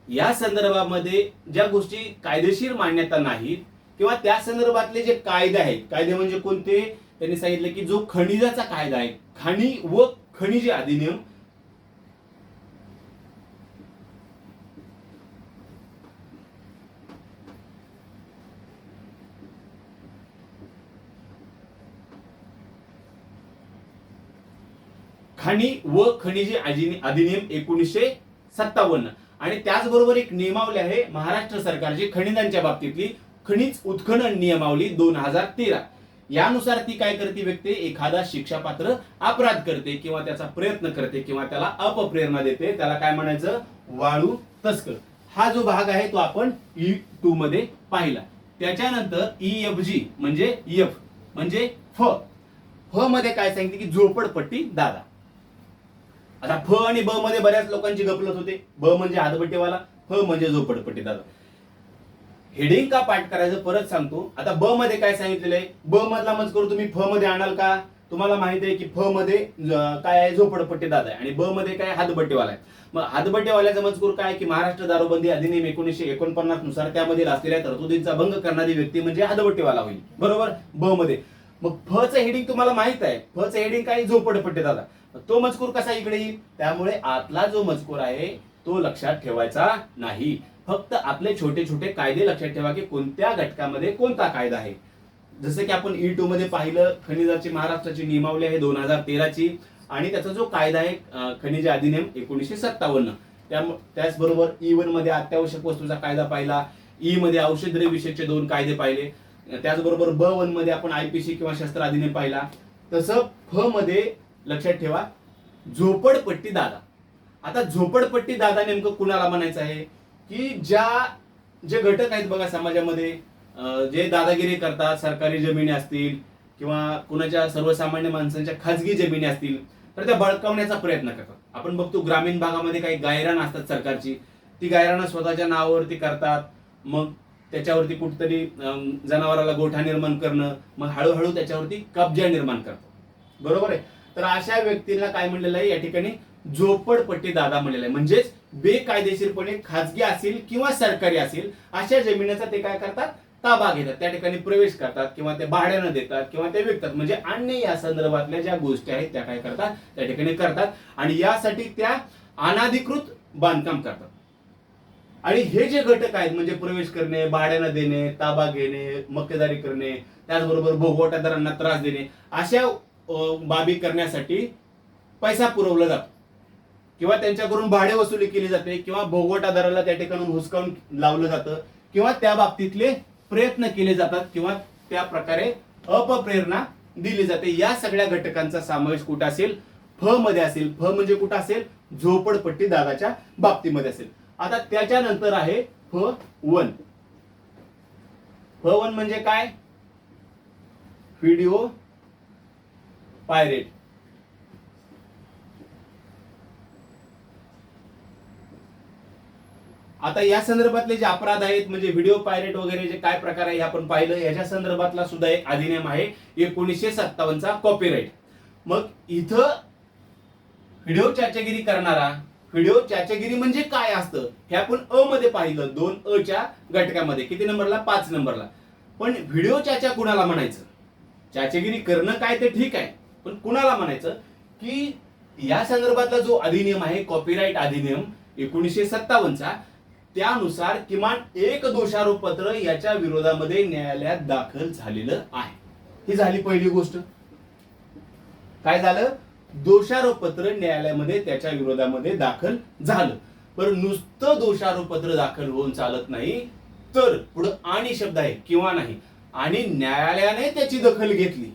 या संदर्भामध्ये ज्या गोष्टी कायदेशीर मान्यता नाहीत किंवा त्या संदर्भातले जे कायदे आहेत, कायदे म्हणजे कोणते, त्यांनी सांगितलं की जो खनिजाचा कायदा आहे, खाणी व खनिजे अधिनियम, खाणी व खनिजे अधिनियम 1957 आणि त्याचबरोबर एक नियमावली आहे महाराष्ट्र सरकारची खनिजांच्या बाबतीतली खनिज उत्खनन नियमावली 2013. यानुसार ती काय करते, व्यक्ती एखादा शिक्षापात्र अपराध करते किंवा त्याचा प्रयत्न करते किंवा त्याला अपप्रेरणा देते, त्याला काय म्हणायचं, वाळू तस्कर. हा जो भाग आहे तो आपण E2 मध्ये पाहिला. त्याच्यानंतर EFG म्हणजे F म्हणजे फ मध्ये काय सांगितले की झोपडपट्टी दादा. आता फ आणि ब मध्ये बऱ्याच लोकांची गफलत होते. ब म्हणजे हातभट्टीवाला, फ म्हणजे झोपडपट्टी दादा. हेडिंग का पाठ करायचं परत सांगतो. आता ब मध्ये काय सांगितलेलं आहे, ब मधला मजकूर तुम्ही फ मध्ये आणाल का, तुम्हाला माहिती आहे की फ मध्ये काय आहे, झोपडपट्टी दादा आहे आणि ब मध्ये काय, हातभट्टीवाला आहे. मग हातभट्टीवाल्याचा मजकूर काय की महाराष्ट्र दारूबंदी अधिनियम 1949 नुसार त्यामध्ये असलेल्या तरतुदींचा भंग करणारी व्यक्ती म्हणजे हातभट्टीवाला होईल, बरोबर, ब मध्ये. मग फ चं हेडिंग तुम्हाला माहित आहे, फ चं हेडिंग काय, झोपडपट्टी दादा. तो मजकूर कसा इकडे येईल, त्यामुळे आतला जो मजकूर आहे तो लक्षात ठेवायचा नाही. फक्त आपले छोटे छोटे कायदे लक्षात ठेवा की कोणत्या घटकामध्ये कोणता कायदा आहे. जसं की आपण E2 मध्ये पाहिलं, खनिजाची महाराष्ट्राची नियमावली आहे 2013 ची आणि त्याचा जो कायदा आहे खनिज अधिनियम 1957. त्याचबरोबर E1 मध्ये अत्यावश्यक वस्तूचा कायदा पाहिला, ई मध्ये औषधद्रव्य विषयीचे 2 कायदे पाहिले, त्याचबरोबर B1 मध्ये आपण IPC किंवा शस्त्र अधिनियम पाहिला. तसं फ मध्ये लक्षात ठेवा झोपडपट्टी दादा. आता झोपडपट्टी दादा नेमकं कुणाला म्हणायचं आहे की जे घटक आहेत बघा समाजामध्ये, जे दादागिरी करतात, सरकारी जमिनी असतील किंवा कुणाच्या सर्वसामान्य माणसांच्या खाजगी जमिनी असतील तर त्या बळकावण्याचा प्रयत्न करतात. आपण बघतो ग्रामीण भागामध्ये काही गायरान असतात सरकारची, ती गायरानं स्वतःच्या नावावरती करतात, मग त्याच्यावरती कुठतरी जनावराला गोठा निर्माण करणं, मग हळूहळू त्याच्यावरती कब्जा निर्माण करतात, बरोबर आहे. तर अशा व्यक्तीला काय म्हणलेलं आहे या ठिकाणी, झोपडपट्टी दादा म्हणलेलं आहे. म्हणजेच बेकायदेशीरपणे खाजगी असेल किंवा सरकारी असेल अशा जमिनीचा ते काय करतात, ताबा घेतात, त्या ठिकाणी प्रवेश करतात किंवा ते भाड्यानं देतात किंवा ते विकतात. म्हणजे अन्य या संदर्भातल्या ज्या गोष्टी आहेत त्या काय करतात, त्या ठिकाणी करतात. आणि यासाठी त्या अनाधिकृत बांधकाम करतात. आणि हे जे घटक आहेत म्हणजे प्रवेश करणे, भाड्यानं देणे, ताबा घेणे, मक्तेदारी करणे, त्याचबरोबर भोगवटादारांना त्रास देणे, अशा बाबी करण्यासाठी पैसा पुरवला जातो किंवा त्यांच्याकडून भाडे वसुली केली जाते किंवा भोगवटादाराला त्या ठिकाणी हुसकावून लावलं जातं किंवा त्या बाबतीतले प्रयत्न केले जातात किंवा त्या प्रकारे अपप्रेरणा दिली जाते. या सगळ्या घटकांचा समावेश कुठं असेल, फ मध्ये असेल. फ म्हणजे कुठं असेल, झोपडपट्टी दादाच्या बाबतीमध्ये असेल. आता त्याच्यानंतर आहे F1. F1 म्हणजे काय, व्हिडिओ पायरेट. आता या संदर्भातले जे अपराध आहेत म्हणजे व्हिडिओ पायरेट वगैरे जे काय प्रकार आहे आपण पाहिलं. याच्या संदर्भातला सुद्धा एक अधिनियम आहे 1957 चा कॉपीराइट. मग इथं व्हिडिओ चाचेगिरी करणारा, व्हिडिओ चाचेगिरी म्हणजे काय असतं हे आपण अ मध्ये पाहिलं, 2 च्या घटकामध्ये. किती नंबरला, 5 नंबरला. पण व्हिडिओ चाचा कुणाला म्हणायचं, चाचेगिरी करणं काय ते ठीक आहे, पण कुणाला म्हणायचं की या संदर्भातला जो अधिनियम आहे कॉपीराइट अधिनियम 1957 चा, त्यानुसार किमान एक दोषारोपपत्र याच्या विरोधामध्ये न्यायालयात दाखल झालेलं आहे. ही झाली पहिली गोष्ट. काय झालं, दोषारोपपत्र न्यायालयामध्ये त्याच्या विरोधामध्ये दाखल झालं. पण नुसतं दोषारोपपत्र दाखल होऊन चालत नाही, तर पुढे आणि शब्द आहे किंवा नाही, आणि न्यायालयाने त्याची दखल घेतली,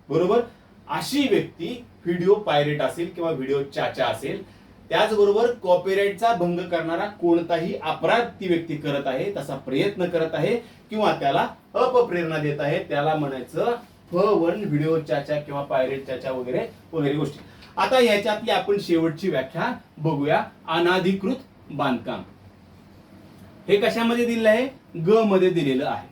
बरोबर, अशी व्यक्ती व्हिडिओ पायरेट असेल किंवा व्हिडिओ चाचा असेल. त्याचबरोबर कॉपीराइटचा भंग करणारा कोणताही अपराध ती व्यक्ती करत आहे, तसा प्रयत्न करत आहे किंवा त्याला अपप्रेरणा देत आहे, त्याला म्हणायचं F1 व्हिडिओ चाचा किंवा पायरेट चाचा वगैरे वगैरे गोष्टी. आता याच्यातली आपण शेवटची व्याख्या बघूया. अनाधिकृत बांधकाम हे कशामध्ये दिलेलं आहे, ग मध्ये दिलेलं आहे.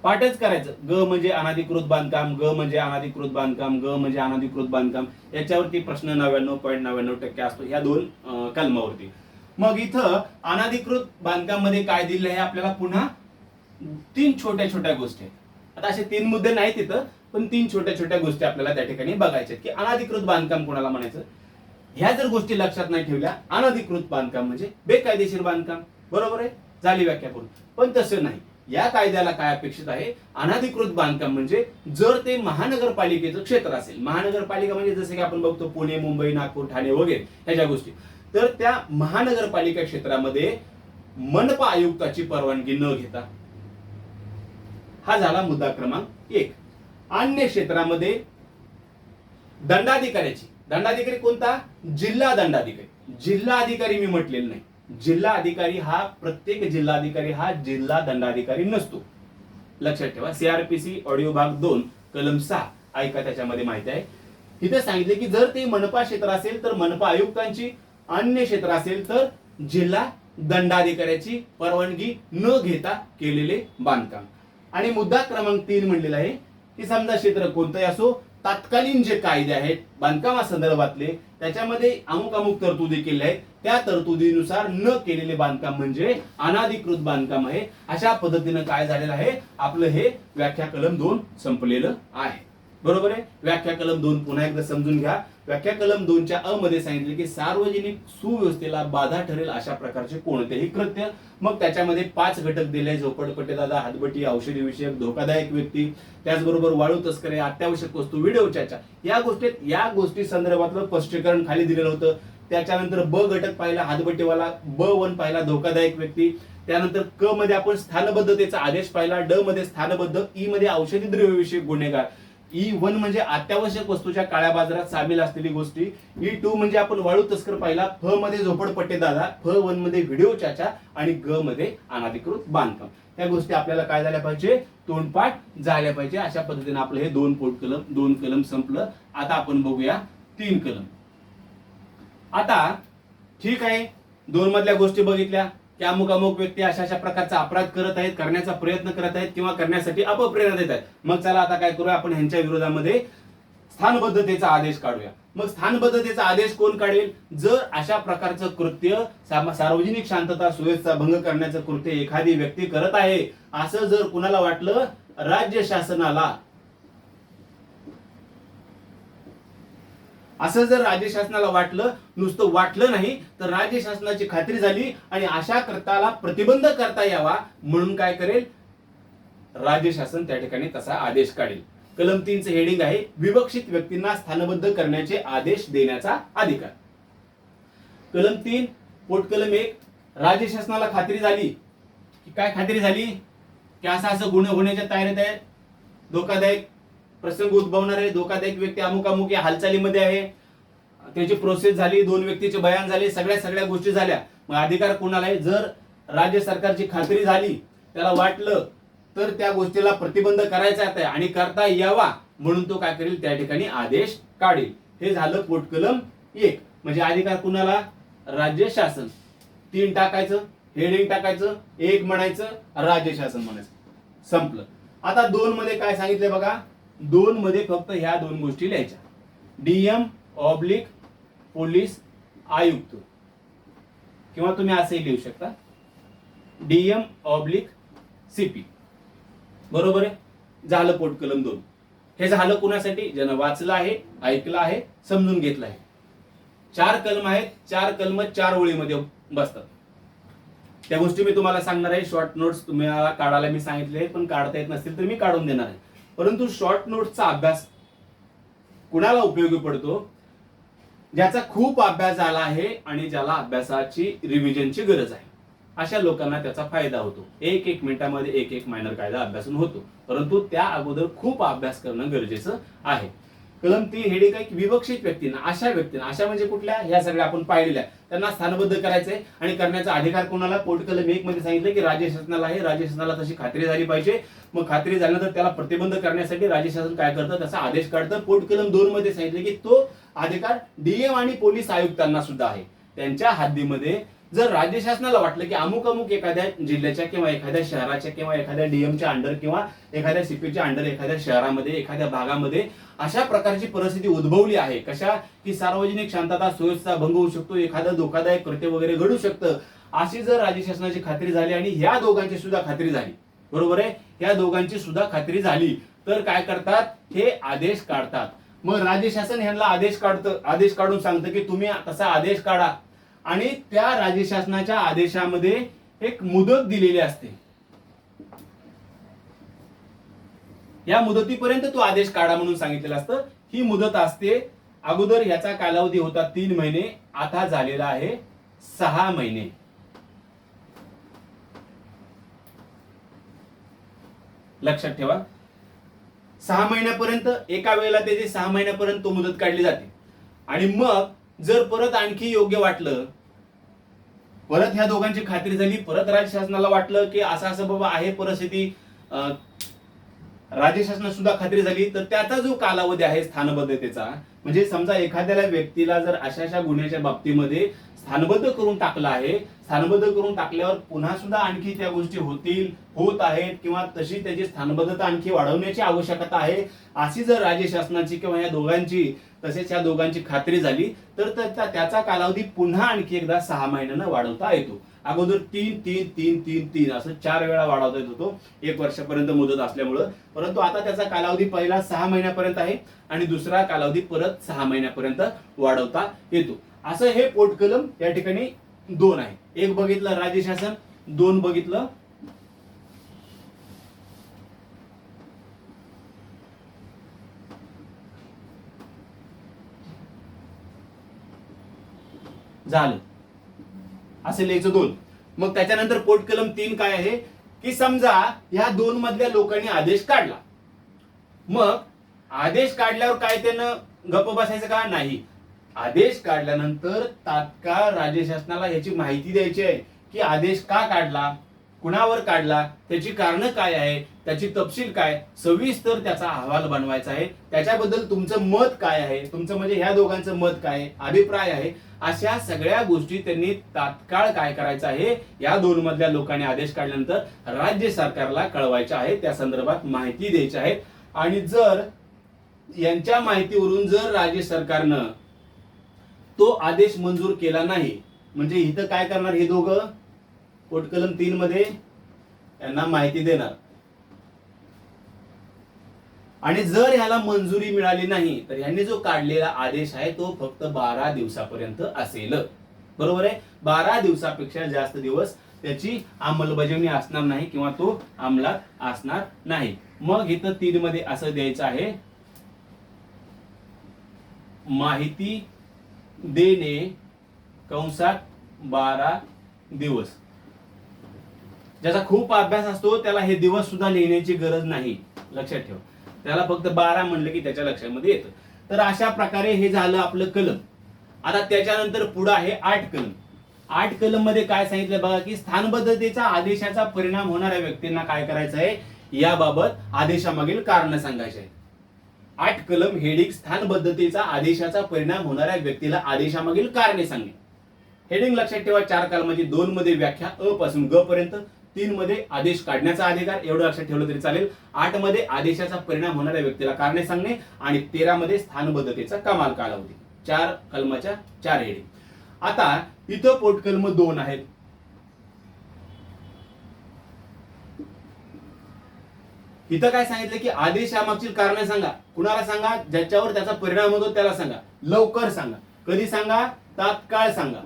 पाठच करायचं. ग म्हणजे अनाधिकृत बांधकाम, ग म्हणजे अनाधिकृत बांधकाम, ग म्हणजे अनाधिकृत बांधकाम. याच्यावरती प्रश्न 99.99% असतो या दोन कलमावरती. मग इथं अनाधिकृत बांधकाम मध्ये काय दिलं आहे आपल्याला, पुन्हा 3 छोट्या छोट्या गोष्टी आहेत. आता असे 3 मुद्दे नाहीत तिथं, पण 3 छोट्या छोट्या गोष्टी आपल्याला त्या ठिकाणी बघायच्या की अनाधिकृत बांधकाम कोणाला म्हणायचं. ह्या जर गोष्टी लक्षात नाही ठेवल्या, अनाधिकृत बांधकाम म्हणजे बेकायदेशीर बांधकाम, बरोबर आहे, झाली व्याख्या करून. पण तसं नाही. या कायद्याला काय अपेक्षित आहे, अनाधिकृत बांधकाम म्हणजे जर ते महानगरपालिकेचं क्षेत्र असेल, महानगरपालिका म्हणजे जसं की आपण बघतो पुणे, मुंबई, नागपूर, ठाणे वगैरे ह्याच्या गोष्टी, तर त्या महानगरपालिका क्षेत्रामध्ये मनपा आयुक्ताची परवानगी न घेता, हा झाला मुद्दा क्रमांक 1. अन्य क्षेत्रामध्ये दंडाधिकाऱ्याची, दंडाधिकारी कोणता, जिल्हा दंडाधिकारी. जिल्हा अधिकारी मी म्हटलेलं नाही, जिल्हा अधिकारी हा प्रत्येक जिल्हाधिकारी हा जिल्हा दंडाधिकारी नसतो, लक्षात ठेवा. CRPC ऑडिओ भाग 2 कलम 6 ऐका, त्याच्यामध्ये माहिती आहे. इथे सांगितले की जर ते मनपा क्षेत्र असेल तर मनपा आयुक्तांची, अन्य क्षेत्र असेल तर जिल्हा दंडाधिकाऱ्याची परवानगी न घेता केलेले बांधकाम. आणि मुद्दा क्रमांक 3 म्हणलेला आहे की समजा क्षेत्र कोणतंही असो, तत्कालीन जे कायदे आहेत बांधकामा संदर्भातले त्याच्यामध्ये अमुक अमुक तरतुदी केल्या आहेत, त्या तरतुदीनुसार न केलेले बांधकाम म्हणजे अनाधिकृत बांधकाम आहे. अशा पद्धतीनं काय झालेलं आहे, आपलं हे व्याख्या कलम 2 संपलेलं आहे, बरोबर आहे. व्याख्या कलम 2 पुन्हा एकदा समजून घ्या. व्याख्या कलम 2 च्या अ मध्ये सांगितले की सार्वजनिक सुव्यवस्थेला बाधा ठरेल अशा प्रकारचे कोणतेही कृत्य. मग त्याच्यामध्ये 5 घटक दिले, झोपडपट्टी दादा, हातबट्टी, औषधी विषयक, धोकादायक व्यक्ती, त्याचबरोबर वाळू तस्करी, अत्यावश्यक वस्तू, व्हिडिओ चाचा, या गोष्टी संदर्भातलं स्पष्टीकरण खाली दिलेलं होतं. त्याच्यानंतर ब घटक पाहिला हातबट्टीवाला, B1 पाहिला धोकादायक व्यक्ती, त्यानंतर क मध्ये आपण स्थानबद्धतेचा आदेश पाहिला, ड मध्ये स्थानबद्ध, ई मध्ये औषधी द्रव्यविषयक गुन्हेगार, E1 म्हणजे अत्यावश्यक वस्तूच्या काळ्या बाजारात सामील असलेली गोष्टी, E2 म्हणजे आपण वाळू तस्कर पाहिला, फ मध्ये झोपडपट्टी दादा, F1 मध्ये व्हिडिओ चाचा आणि ग मध्ये अनाधिकृत बांधकाम. या गोष्टी आपल्याला काय झाल्या पाहिजे, तोंडपाठ झाल्या पाहिजे. अशा पद्धतीने आपलं हे 2 कलम संपलं. आता आपण बघूया 3 कलम. आता ठीक आहे, 2 मधल्या गोष्टी बघितल्या की अमुक अमुक व्यक्ती अशा अशा प्रकारचा अपराध करत आहेत, करण्याचा प्रयत्न करत आहेत किंवा करण्यासाठी अपप्रेरणा देत आहेत. मग चला आता काय करूया, आपण ह्यांच्या विरोधामध्ये स्थानबद्धतेचा आदेश काढूया. मग स्थानबद्धतेचा आदेश कोण काढेल? जर अशा प्रकारचं कृत्य सार्वजनिक शांतता सुव्यवस्था भंग करण्याचं कृत्य एखादी व्यक्ती करत आहे असं जर कुणाला वाटलं, राज्य शासनाला असं जर राज्य शासनाला वाटलं, नुसतं वाटलं नाही तर राज्य शासनाची खात्री झाली आणि अशा कृत्याला प्रतिबंध करता यावा म्हणून काय करेल? राज्य शासन त्या ठिकाणी तसा आदेश काढेल. कलम 3 चे हेडिंग आहे विवक्षित व्यक्तींना स्थानबद्ध करण्याचे आदेश देण्याचा अधिकार. कलम 3 पोटकलम 1 राज्य शासनाला खात्री झाली की काय खात्री झाली की असं गुन्हे होण्याच्या तयारीत आहे, धोकादायक प्रसंग उद्भवणार आहे, धोकादायक व्यक्ती अमुक अमुक या हालचालीमध्ये आहे, त्याची प्रोसेस झाली, 2 व्यक्तीचे बयान झाले, सगळ्या गोष्टी झाल्या. मग अधिकार कोणाला आहे? जर राज्य सरकारची खात्री झाली, त्याला वाटलं तर त्या गोष्टीला प्रतिबंध करायचा आहे आणि करता यावा म्हणून तो काय करेल? त्या ठिकाणी आदेश काढेल. हे झालं पोटकलम 1. म्हणजे अधिकार कुणाला? राज्य शासन. 3 टाकायचं, हेडिंग टाकायचं, 1 म्हणायचं, राज्य शासन म्हणायचं, संपलं. आता 2 मध्ये काय सांगितलंय बघा. 2 मध्ये फक्त ह्या 2 गोष्टी लिहायच्या. डीएम ऑब्लिक पोलीस आयुक्त, किंवा तुम्ही असंही लिहू शकता डीएम ऑब्लिक सीपी. बरोबर आहे. झालं पोटकलम 2. हे झालं कुणासाठी? ज्यानं वाचलं आहे, ऐकलं आहे, समजून घेतलं आहे. 4 कलम आहेत. 4 कलम 4 ओळीमध्ये बसतात. त्या गोष्टी मी तुम्हाला सांगणार आहे. शॉर्ट नोट्स तुम्हाला काढायला मी सांगितले, पण काढता येत नसतील तर मी काढून देणार आहे. परंतु शॉर्ट नोट्सचा अभ्यास कुणाला उपयोगी पडतो? ज्याचा खूप अभ्यास झाला आहे आणि ज्याला अभ्यासाची रिव्हिजनची गरज आहे, अशा लोकांना त्याचा फायदा होतो. 1-1 मिनिटामध्ये 1-1 मायनर कायदा अभ्यासून होतो. परंतु त्या अगोदर खूप अभ्यास करणं गरजेचं आहे. कलम 3 हेडिंग आहे विवक्षित व्यक्तींना, अशा व्यक्तींना, अशा म्हणजे कुठल्या? ह्या सगळ्या आपण पाहिलेल्या, त्यांना स्थानबद्ध करायचंय आणि करण्याचा अधिकार कोणाला? पोटकलम 1 मध्ये सांगितलं की राज्य शासनाला आहे. राज्य शासनाला तशी खात्री झाली पाहिजे. मग खात्री झाल्यानंतर त्याला प्रतिबंध करण्यासाठी राज्य शासन काय करतं? त्याचा आदेश काढतं. पोटकलम 2 मध्ये सांगितलं की तो अधिकार डीएम आणि पोलीस आयुक्तांना सुद्धा आहे. त्यांच्या हद्दीमध्ये जर राज्य शासनाला वाटलं की अमुक अमुक एखाद्या जिल्ह्याच्या किंवा एखाद्या शहराच्या किंवा एखाद्या डीएमच्या अंडर किंवा एखाद्या सीपीच्या अंडर एखाद्या शहरामध्ये एखाद्या भागामध्ये अशा प्रकारची परिस्थिती उद्भवली आहे, कशा की सार्वजनिक शांतता सुव्यवस्था भंग होऊ शकतो, एखादं धोकादायक कृत्य वगैरे घडू शकतं, अशी जर राज्य शासनाची खात्री झाली आणि ह्या दोघांची सुद्धा खात्री झाली, बरोबर आहे, ह्या दोघांची सुद्धा खात्री झाली, तर काय करतात? हे आदेश काढतात. मग राज्य शासन ह्यांना आदेश काढून सांगतं की तुम्ही तसा आदेश काढा आणि त्या राज्य शासनाच्या आदेशामध्ये एक मुदत दिलेली असते. या मुदतीपर्यंत तो आदेश काढा म्हणून सांगितलेलं असतं. ही मुदत असते. अगोदर याचा कालावधी होता 3 महिने, आता झालेला आहे 6 महिने. लक्षात ठेवा, 6 महिन्यापर्यंत एका वेळेला त्याची 6 महिन्यापर्यंत तो मुदत काढली जाते. आणि मग जर परत आणखी योग्य वाटलं, परत ह्या दोघांची खात्री झाली, परत राज्य शासनाला वाटलं की असं बाबा आहे परिस्थिती, राज्य शासनाला सुद्धा खात्री झाली, तर त्याचा जो कालावधी आहे स्थानबद्धतेचा, म्हणजे समजा एखाद्या व्यक्तीला जर अशा गुन्ह्याच्या बाबतीमध्ये स्थानबद्ध करून टाकलं आहे, स्थानबद्ध करून टाकल्यावर पुन्हा सुद्धा आणखी त्या गोष्टी होत आहेत किंवा तशी त्याची स्थानबद्धता आणखी वाढवण्याची आवश्यकता आहे, अशी जर राज्य शासनाची किंवा या दोघांची तसेच या दोघांची खात्री झाली, तर त्याचा कालावधी पुन्हा आणखी एकदा 6 महिन्यानं वाढवता येतो. अगोदर 3 असं 4 वेळा वाढवता येत होतो 1 वर्षापर्यंत मुदत असल्यामुळं, परंतु आता त्याचा कालावधी पहिला 6 महिन्यापर्यंत आहे आणि दुसरा कालावधी परत 6 महिन्यापर्यंत वाढवता येतो. असं हे पोटकलम या ठिकाणी 2 आहे. 1 बघितलं राज्य शासन, 2 बघितलं झालं, असं लिहायचं 2. मग त्याच्यानंतर पोटकलम 3 काय आहे की समजा ह्या 2 मधल्या लोकांनी आदेश काढला, मग आदेश काढल्यावर काय त्यानं गप्प बसायचं का? नाही. आदेश काढल्यानंतर तात्काळ राज्य शासनाला याची माहिती द्यायची आहे की आदेश का काढला, कुणावर काढला, त्याची कारण काय आहे, त्याची तपशील काय, सविस्तर त्याचा अहवाल बनवायचा आहे. त्याच्याबद्दल तुमचं मत काय आहे, तुमचं म्हणजे ह्या दोघांचं मत काय, अभिप्राय आहे, अशा सगळ्या गोष्टी त्यांनी तात्काळ काय करायचं आहे, या 2 मधल्या लोकांनी आदेश काढल्यानंतर राज्य सरकारला कळवायच्या आहेत, त्या संदर्भात माहिती द्यायची आहे. आणि जर यांच्या माहितीवरून जर राज्य सरकारनं तो आदेश मंजूर केला नाही, म्हणजे इथं काय करणार हे दोघं, पोटकलम 3 मध्ये यांना माहिती देणार, आणि जर ह्याला मंजुरी मिळाली नाही तर ह्यांनी जो काढलेला आदेश आहे तो फक्त 12 दिवसापर्यंत असेल. बरोबर आहे. 12 दिवसापेक्षा जास्त दिवस त्याची अंमलबजावणी असणार नाही किंवा तो अंमलात असणार नाही. मग इथं 3 मध्ये असं द्यायचं आहे, माहिती देणे कंसात 12 दिवस. ज्याचा खूप अभ्यास असतो त्याला हे दिवस सुद्धा लिहिण्याची गरज नाही, लक्षात ठेवा. त्याला फक्त 12 म्हणलं की त्याच्या लक्षामध्ये येतं. तर अशा प्रकारे हे झालं आपलं कलम. आता त्याच्यानंतर पुढे आहे 8 कलम. 8 कलम मध्ये काय सांगितलं बघा, की स्थानबद्धतेचा आदेशाचा परिणाम होणाऱ्या व्यक्तींना काय करायचं आहे, याबाबत आदेशामागील कारण सांगायचे आहे. 8 कलम हेडिंग स्थानबद्धतेचा आदेशाचा परिणाम होणाऱ्या व्यक्तीला आदेशामागील कारणे सांगणे. हेडिंग लक्षात ठेवा. 4 कलमाची 2 मध्ये व्याख्या अ पासून ग पर्यंत, 3 मध्ये आदेश काढण्याचा अधिकार, एवढं लक्षात ठेवलं तरी चालेल. 8 मध्ये आदेशाचा परिणाम होणाऱ्या व्यक्तीला कारणे सांगणे, आणि 13 मध्ये स्थानबद्धतेचा कमाल कालावधी. 4 कलमाच्या 4 हेडिंग. आता इथं पोटकलम 2 आहेत. इथं काय सांगितलं, की आदेशामागची कारणे सांगा. कुणाला सांगा, ज्याच्यावर त्याचा परिणाम होतो त्याला सांगा. लवकर सांगा. कधी सांगा, तात्काळ सांगा.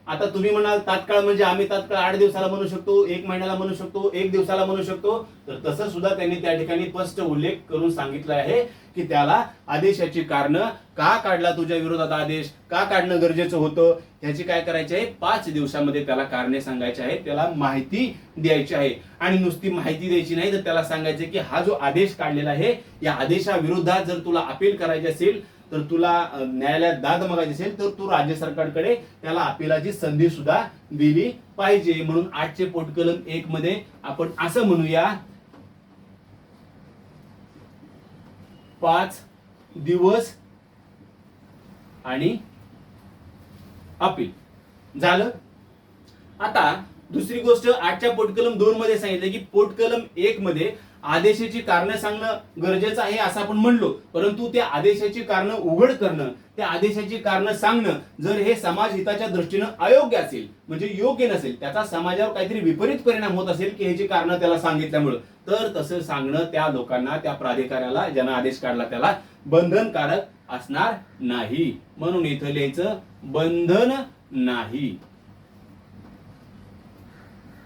आता तुम्ही म्हणाल तात्काळ म्हणजे आम्ही तात्काळ 8 दिवसाला म्हणू शकतो, 1 महिन्याला म्हणू शकतो, 1 दिवसाला म्हणू शकतो. तर तसं सुद्धा त्यांनी त्या ठिकाणी स्पष्ट उल्लेख करून सांगितलं आहे, की त्याला आदेशाची कारणं, का काढला तुझ्या विरोधात आदेश, का काढणं गरजेचं होतं, ह्याची काय करायचे आहे, 5 दिवसामध्ये त्याला कारणे सांगायचे आहे, त्याला माहिती द्यायची आहे. आणि नुसती माहिती द्यायची नाही, तर त्याला सांगायचे की हा जो आदेश काढलेला आहे, या आदेशाविरोधात जर तुला अपील करायची असेल, तर तुला न्यायालयात दाद मागायची असेल, तर तू राज्य सरकारकडे त्याला अपीलाची संधी सुद्धा दिली पाहिजे. म्हणून 8 चे पोटकलम 1 मध्ये आपण असं म्हणूया, 5 दिवस आणि अपील. झालं. आता दुसरी गोष्ट 8च्या पोटकलम 2 मध्ये सांगितलं, की पोटकलम 1 मध्ये आदेशाची कारण सांगणं गरजेचं आहे असं आपण म्हणलो, परंतु त्या आदेशाची कारण उघड करणं, त्या आदेशाची कारण सांगणं जर हे समाज हिताच्या दृष्टीनं अयोग्य असेल, म्हणजे योग्य नसेल, त्याचा समाजावर काहीतरी विपरीत परिणाम होत असेल की ह्याची कारण त्याला सांगितल्यामुळे, तर तसं सांगणं त्या लोकांना, त्या प्राधिकाऱ्याला, ज्यांना आदेश काढला त्याला बंधनकारक असणार नाही. म्हणून इथं लिहायचं बंधन नाही.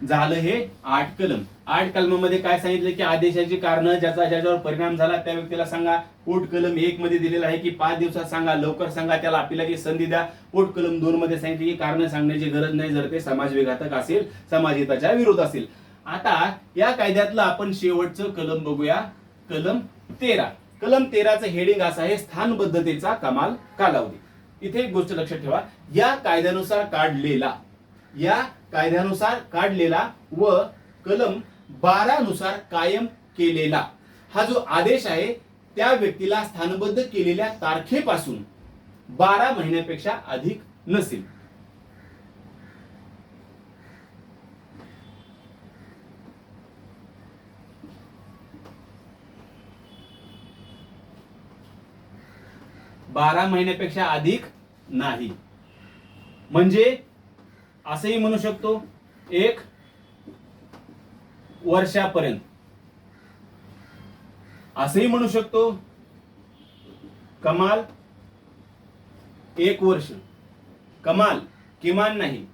झालं हे 8 कलम. 8 कलमामध्ये काय सांगितलं, की आदेशाची कारण ज्याच्यावर परिणाम झाला त्या व्यक्तीला सांगा. पोटकलम 1 मध्ये दिलेलं आहे की 5 दिवसात सांगा, लवकर सांगा, त्याला अपीलाची संधी द्या. पोटकलम 2 मध्ये सांगितले की कारण सांगण्याची गरज नाही जर ते समाजविघातक असेल, समाजहिताच्या विरोध असेल. आता या कायद्यातलं आपण शेवटचं कलम बघूया, कलम 13. कलम 13चं हेडिंग असं आहे, स्थानबद्धतेचा कमाल कालावधी. इथे एक गोष्ट लक्षात ठेवा, या कायद्यानुसार काढलेला व कलम 12 नुसार कायम केलेला हा जो आदेश आहे, त्या व्यक्तीला स्थानबद्ध केलेल्या तारखेपासून 12 महिन्यापेक्षा अधिक नसेल. बारा महिन्यापेक्षा अधिक नाही. म्हणजे असंही म्हणू शकतो 1 वर्षापर्यंत, असंही म्हणू शकतो कमाल 1 वर्ष. कमाल, किमान नाही,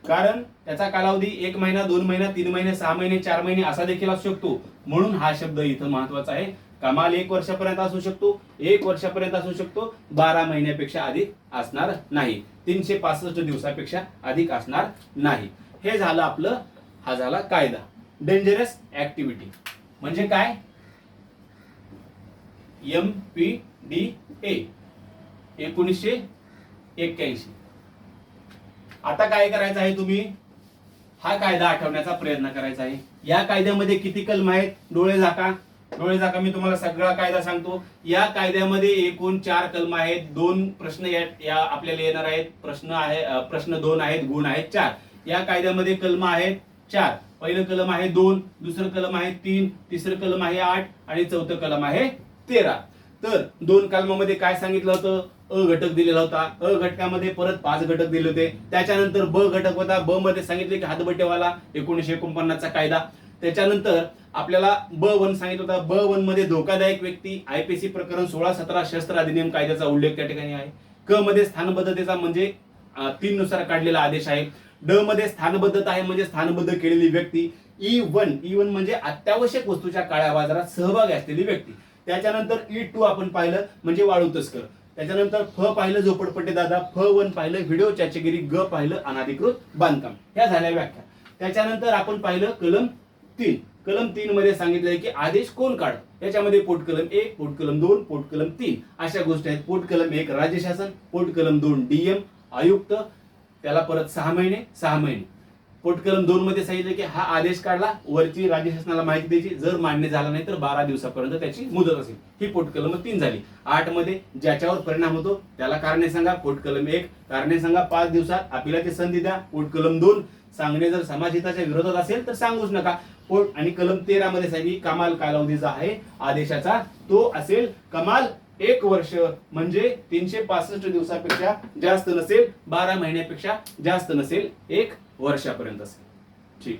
कारण त्याचा कालावधी 1 महिना, 2 महिना, 3 महिने, 6 महिने, 4 महिने असा देखील असू शकतो. म्हणून हा शब्द इथं महत्वाचा आहे. कमाल 1 वर्षापर्यंत असू शकतो, 1 वर्षापर्यंत असू शकतो, 12 महिन्यापेक्षा अधिक असणार नाही, 365 दिवसापेक्षा अधिक असणार नाही. हे झालं आपलं, हा झाला कायदा. डेंजरस ऍक्टिव्हिटी म्हणजे काय, MPDA 1981. आता काय करायचं आहे, तुम्ही हा कायदा आठवण्याचा प्रयत्न करायचा आहे. या कायद्यामध्ये किती कलम आहेत, डोळे झाका. मी तुम्हाला सगळा कायदा सांगतो. या कायद्यामध्ये एकूण 4 कलम आहेत, 2 प्रश्न या आपल्याला येणार आहेत. प्रश्न 2 आहेत, गुण आहेत 4. या कायद्यामध्ये कलम आहेत 4. पहिलं कलम आहे 2, दुसरं कलम आहे 3, तिसरं कलम आहे 8 आणि चौथं कलम आहे 13. तर 2 कलमामध्ये काय सांगितलं होतं, अ घटक दिलेला होता, अ घटकामध्ये परत 5 घटक दिले होते. त्याच्यानंतर ब घटक होता, ब मध्ये सांगितले की हातबट्टेवाला 1949 चा कायदा. त्याच्यानंतर आपल्याला ब1 सांगितलं होता, ब1 मध्ये धोकादायक व्यक्ती, आयपीसी प्रकरण 16-17 शस्त्र अधिनियम कायद्याचा उल्लेख त्या ठिकाणी आहे. क मध्ये स्थानबद्धतेचा म्हणजे 3 नुसार काढलेला आदेश आहे. ड मध्ये स्थानबद्धता आहे म्हणजे स्थानबद्ध केलेली व्यक्ती. ई1 म्हणजे अत्यावश्यक वस्तूच्या काळ्या बाजारात सहभागी असलेली व्यक्ती. त्याच्यानंतर ई2 आपण पाहिलं म्हणजे वाळू तस्कर. त्याच्यानंतर फ पाहिलं झोपडपट्टी दादा, फ1 पाहिलं व्हिडिओ चाचेगिरी, ग पाहिलं अनधिकृत बांधकाम. ह्या झाल्या व्याख्या. त्याच्यानंतर आपण पाहिलं कलम 3. कलम 3 मध्ये सांगितलंय की आदेश कोण काढ. याच्यामध्ये पोट कलम 1, पोट कलम 2, पोट कलम 3 अशा गोष्टी आहेत. पोट कलम 1 राज्य शासन, पोट कलम 2 डीएम आयुक्त, त्याला परत 6 महिने. पोट कलम 2 मध्ये सांगितलं की हा आदेश काढला, वरची राज्य शासनाला माहिती द्यायची, जर मान्य झाला नाही तर 12 दिवसापर्यंत त्याची मुदत असेल. ही पोट कलम 3 झाली. 8 मध्ये ज्याच्यावर परिणाम होतो त्याला कारणे सांगा. पोट कलम 1 कारणे सांगा 5 दिवसात, अपिलाची संधी द्या. पोट कलम 2 सांगणे जर समाजहिताच्या विरोधात असेल तर सांगूच नका. पोट आणि कलम 13 मध्ये सांगितली कमाल कालावधी जो आहे आदेशाचा तो असेल कमाल 1 वर्ष, म्हणजे 365 दिवसापेक्षा जास्त नसेल, 12 महिन्यापेक्षा जास्त नसेल, 1 वर्षापर्यंत असेल. ठीक.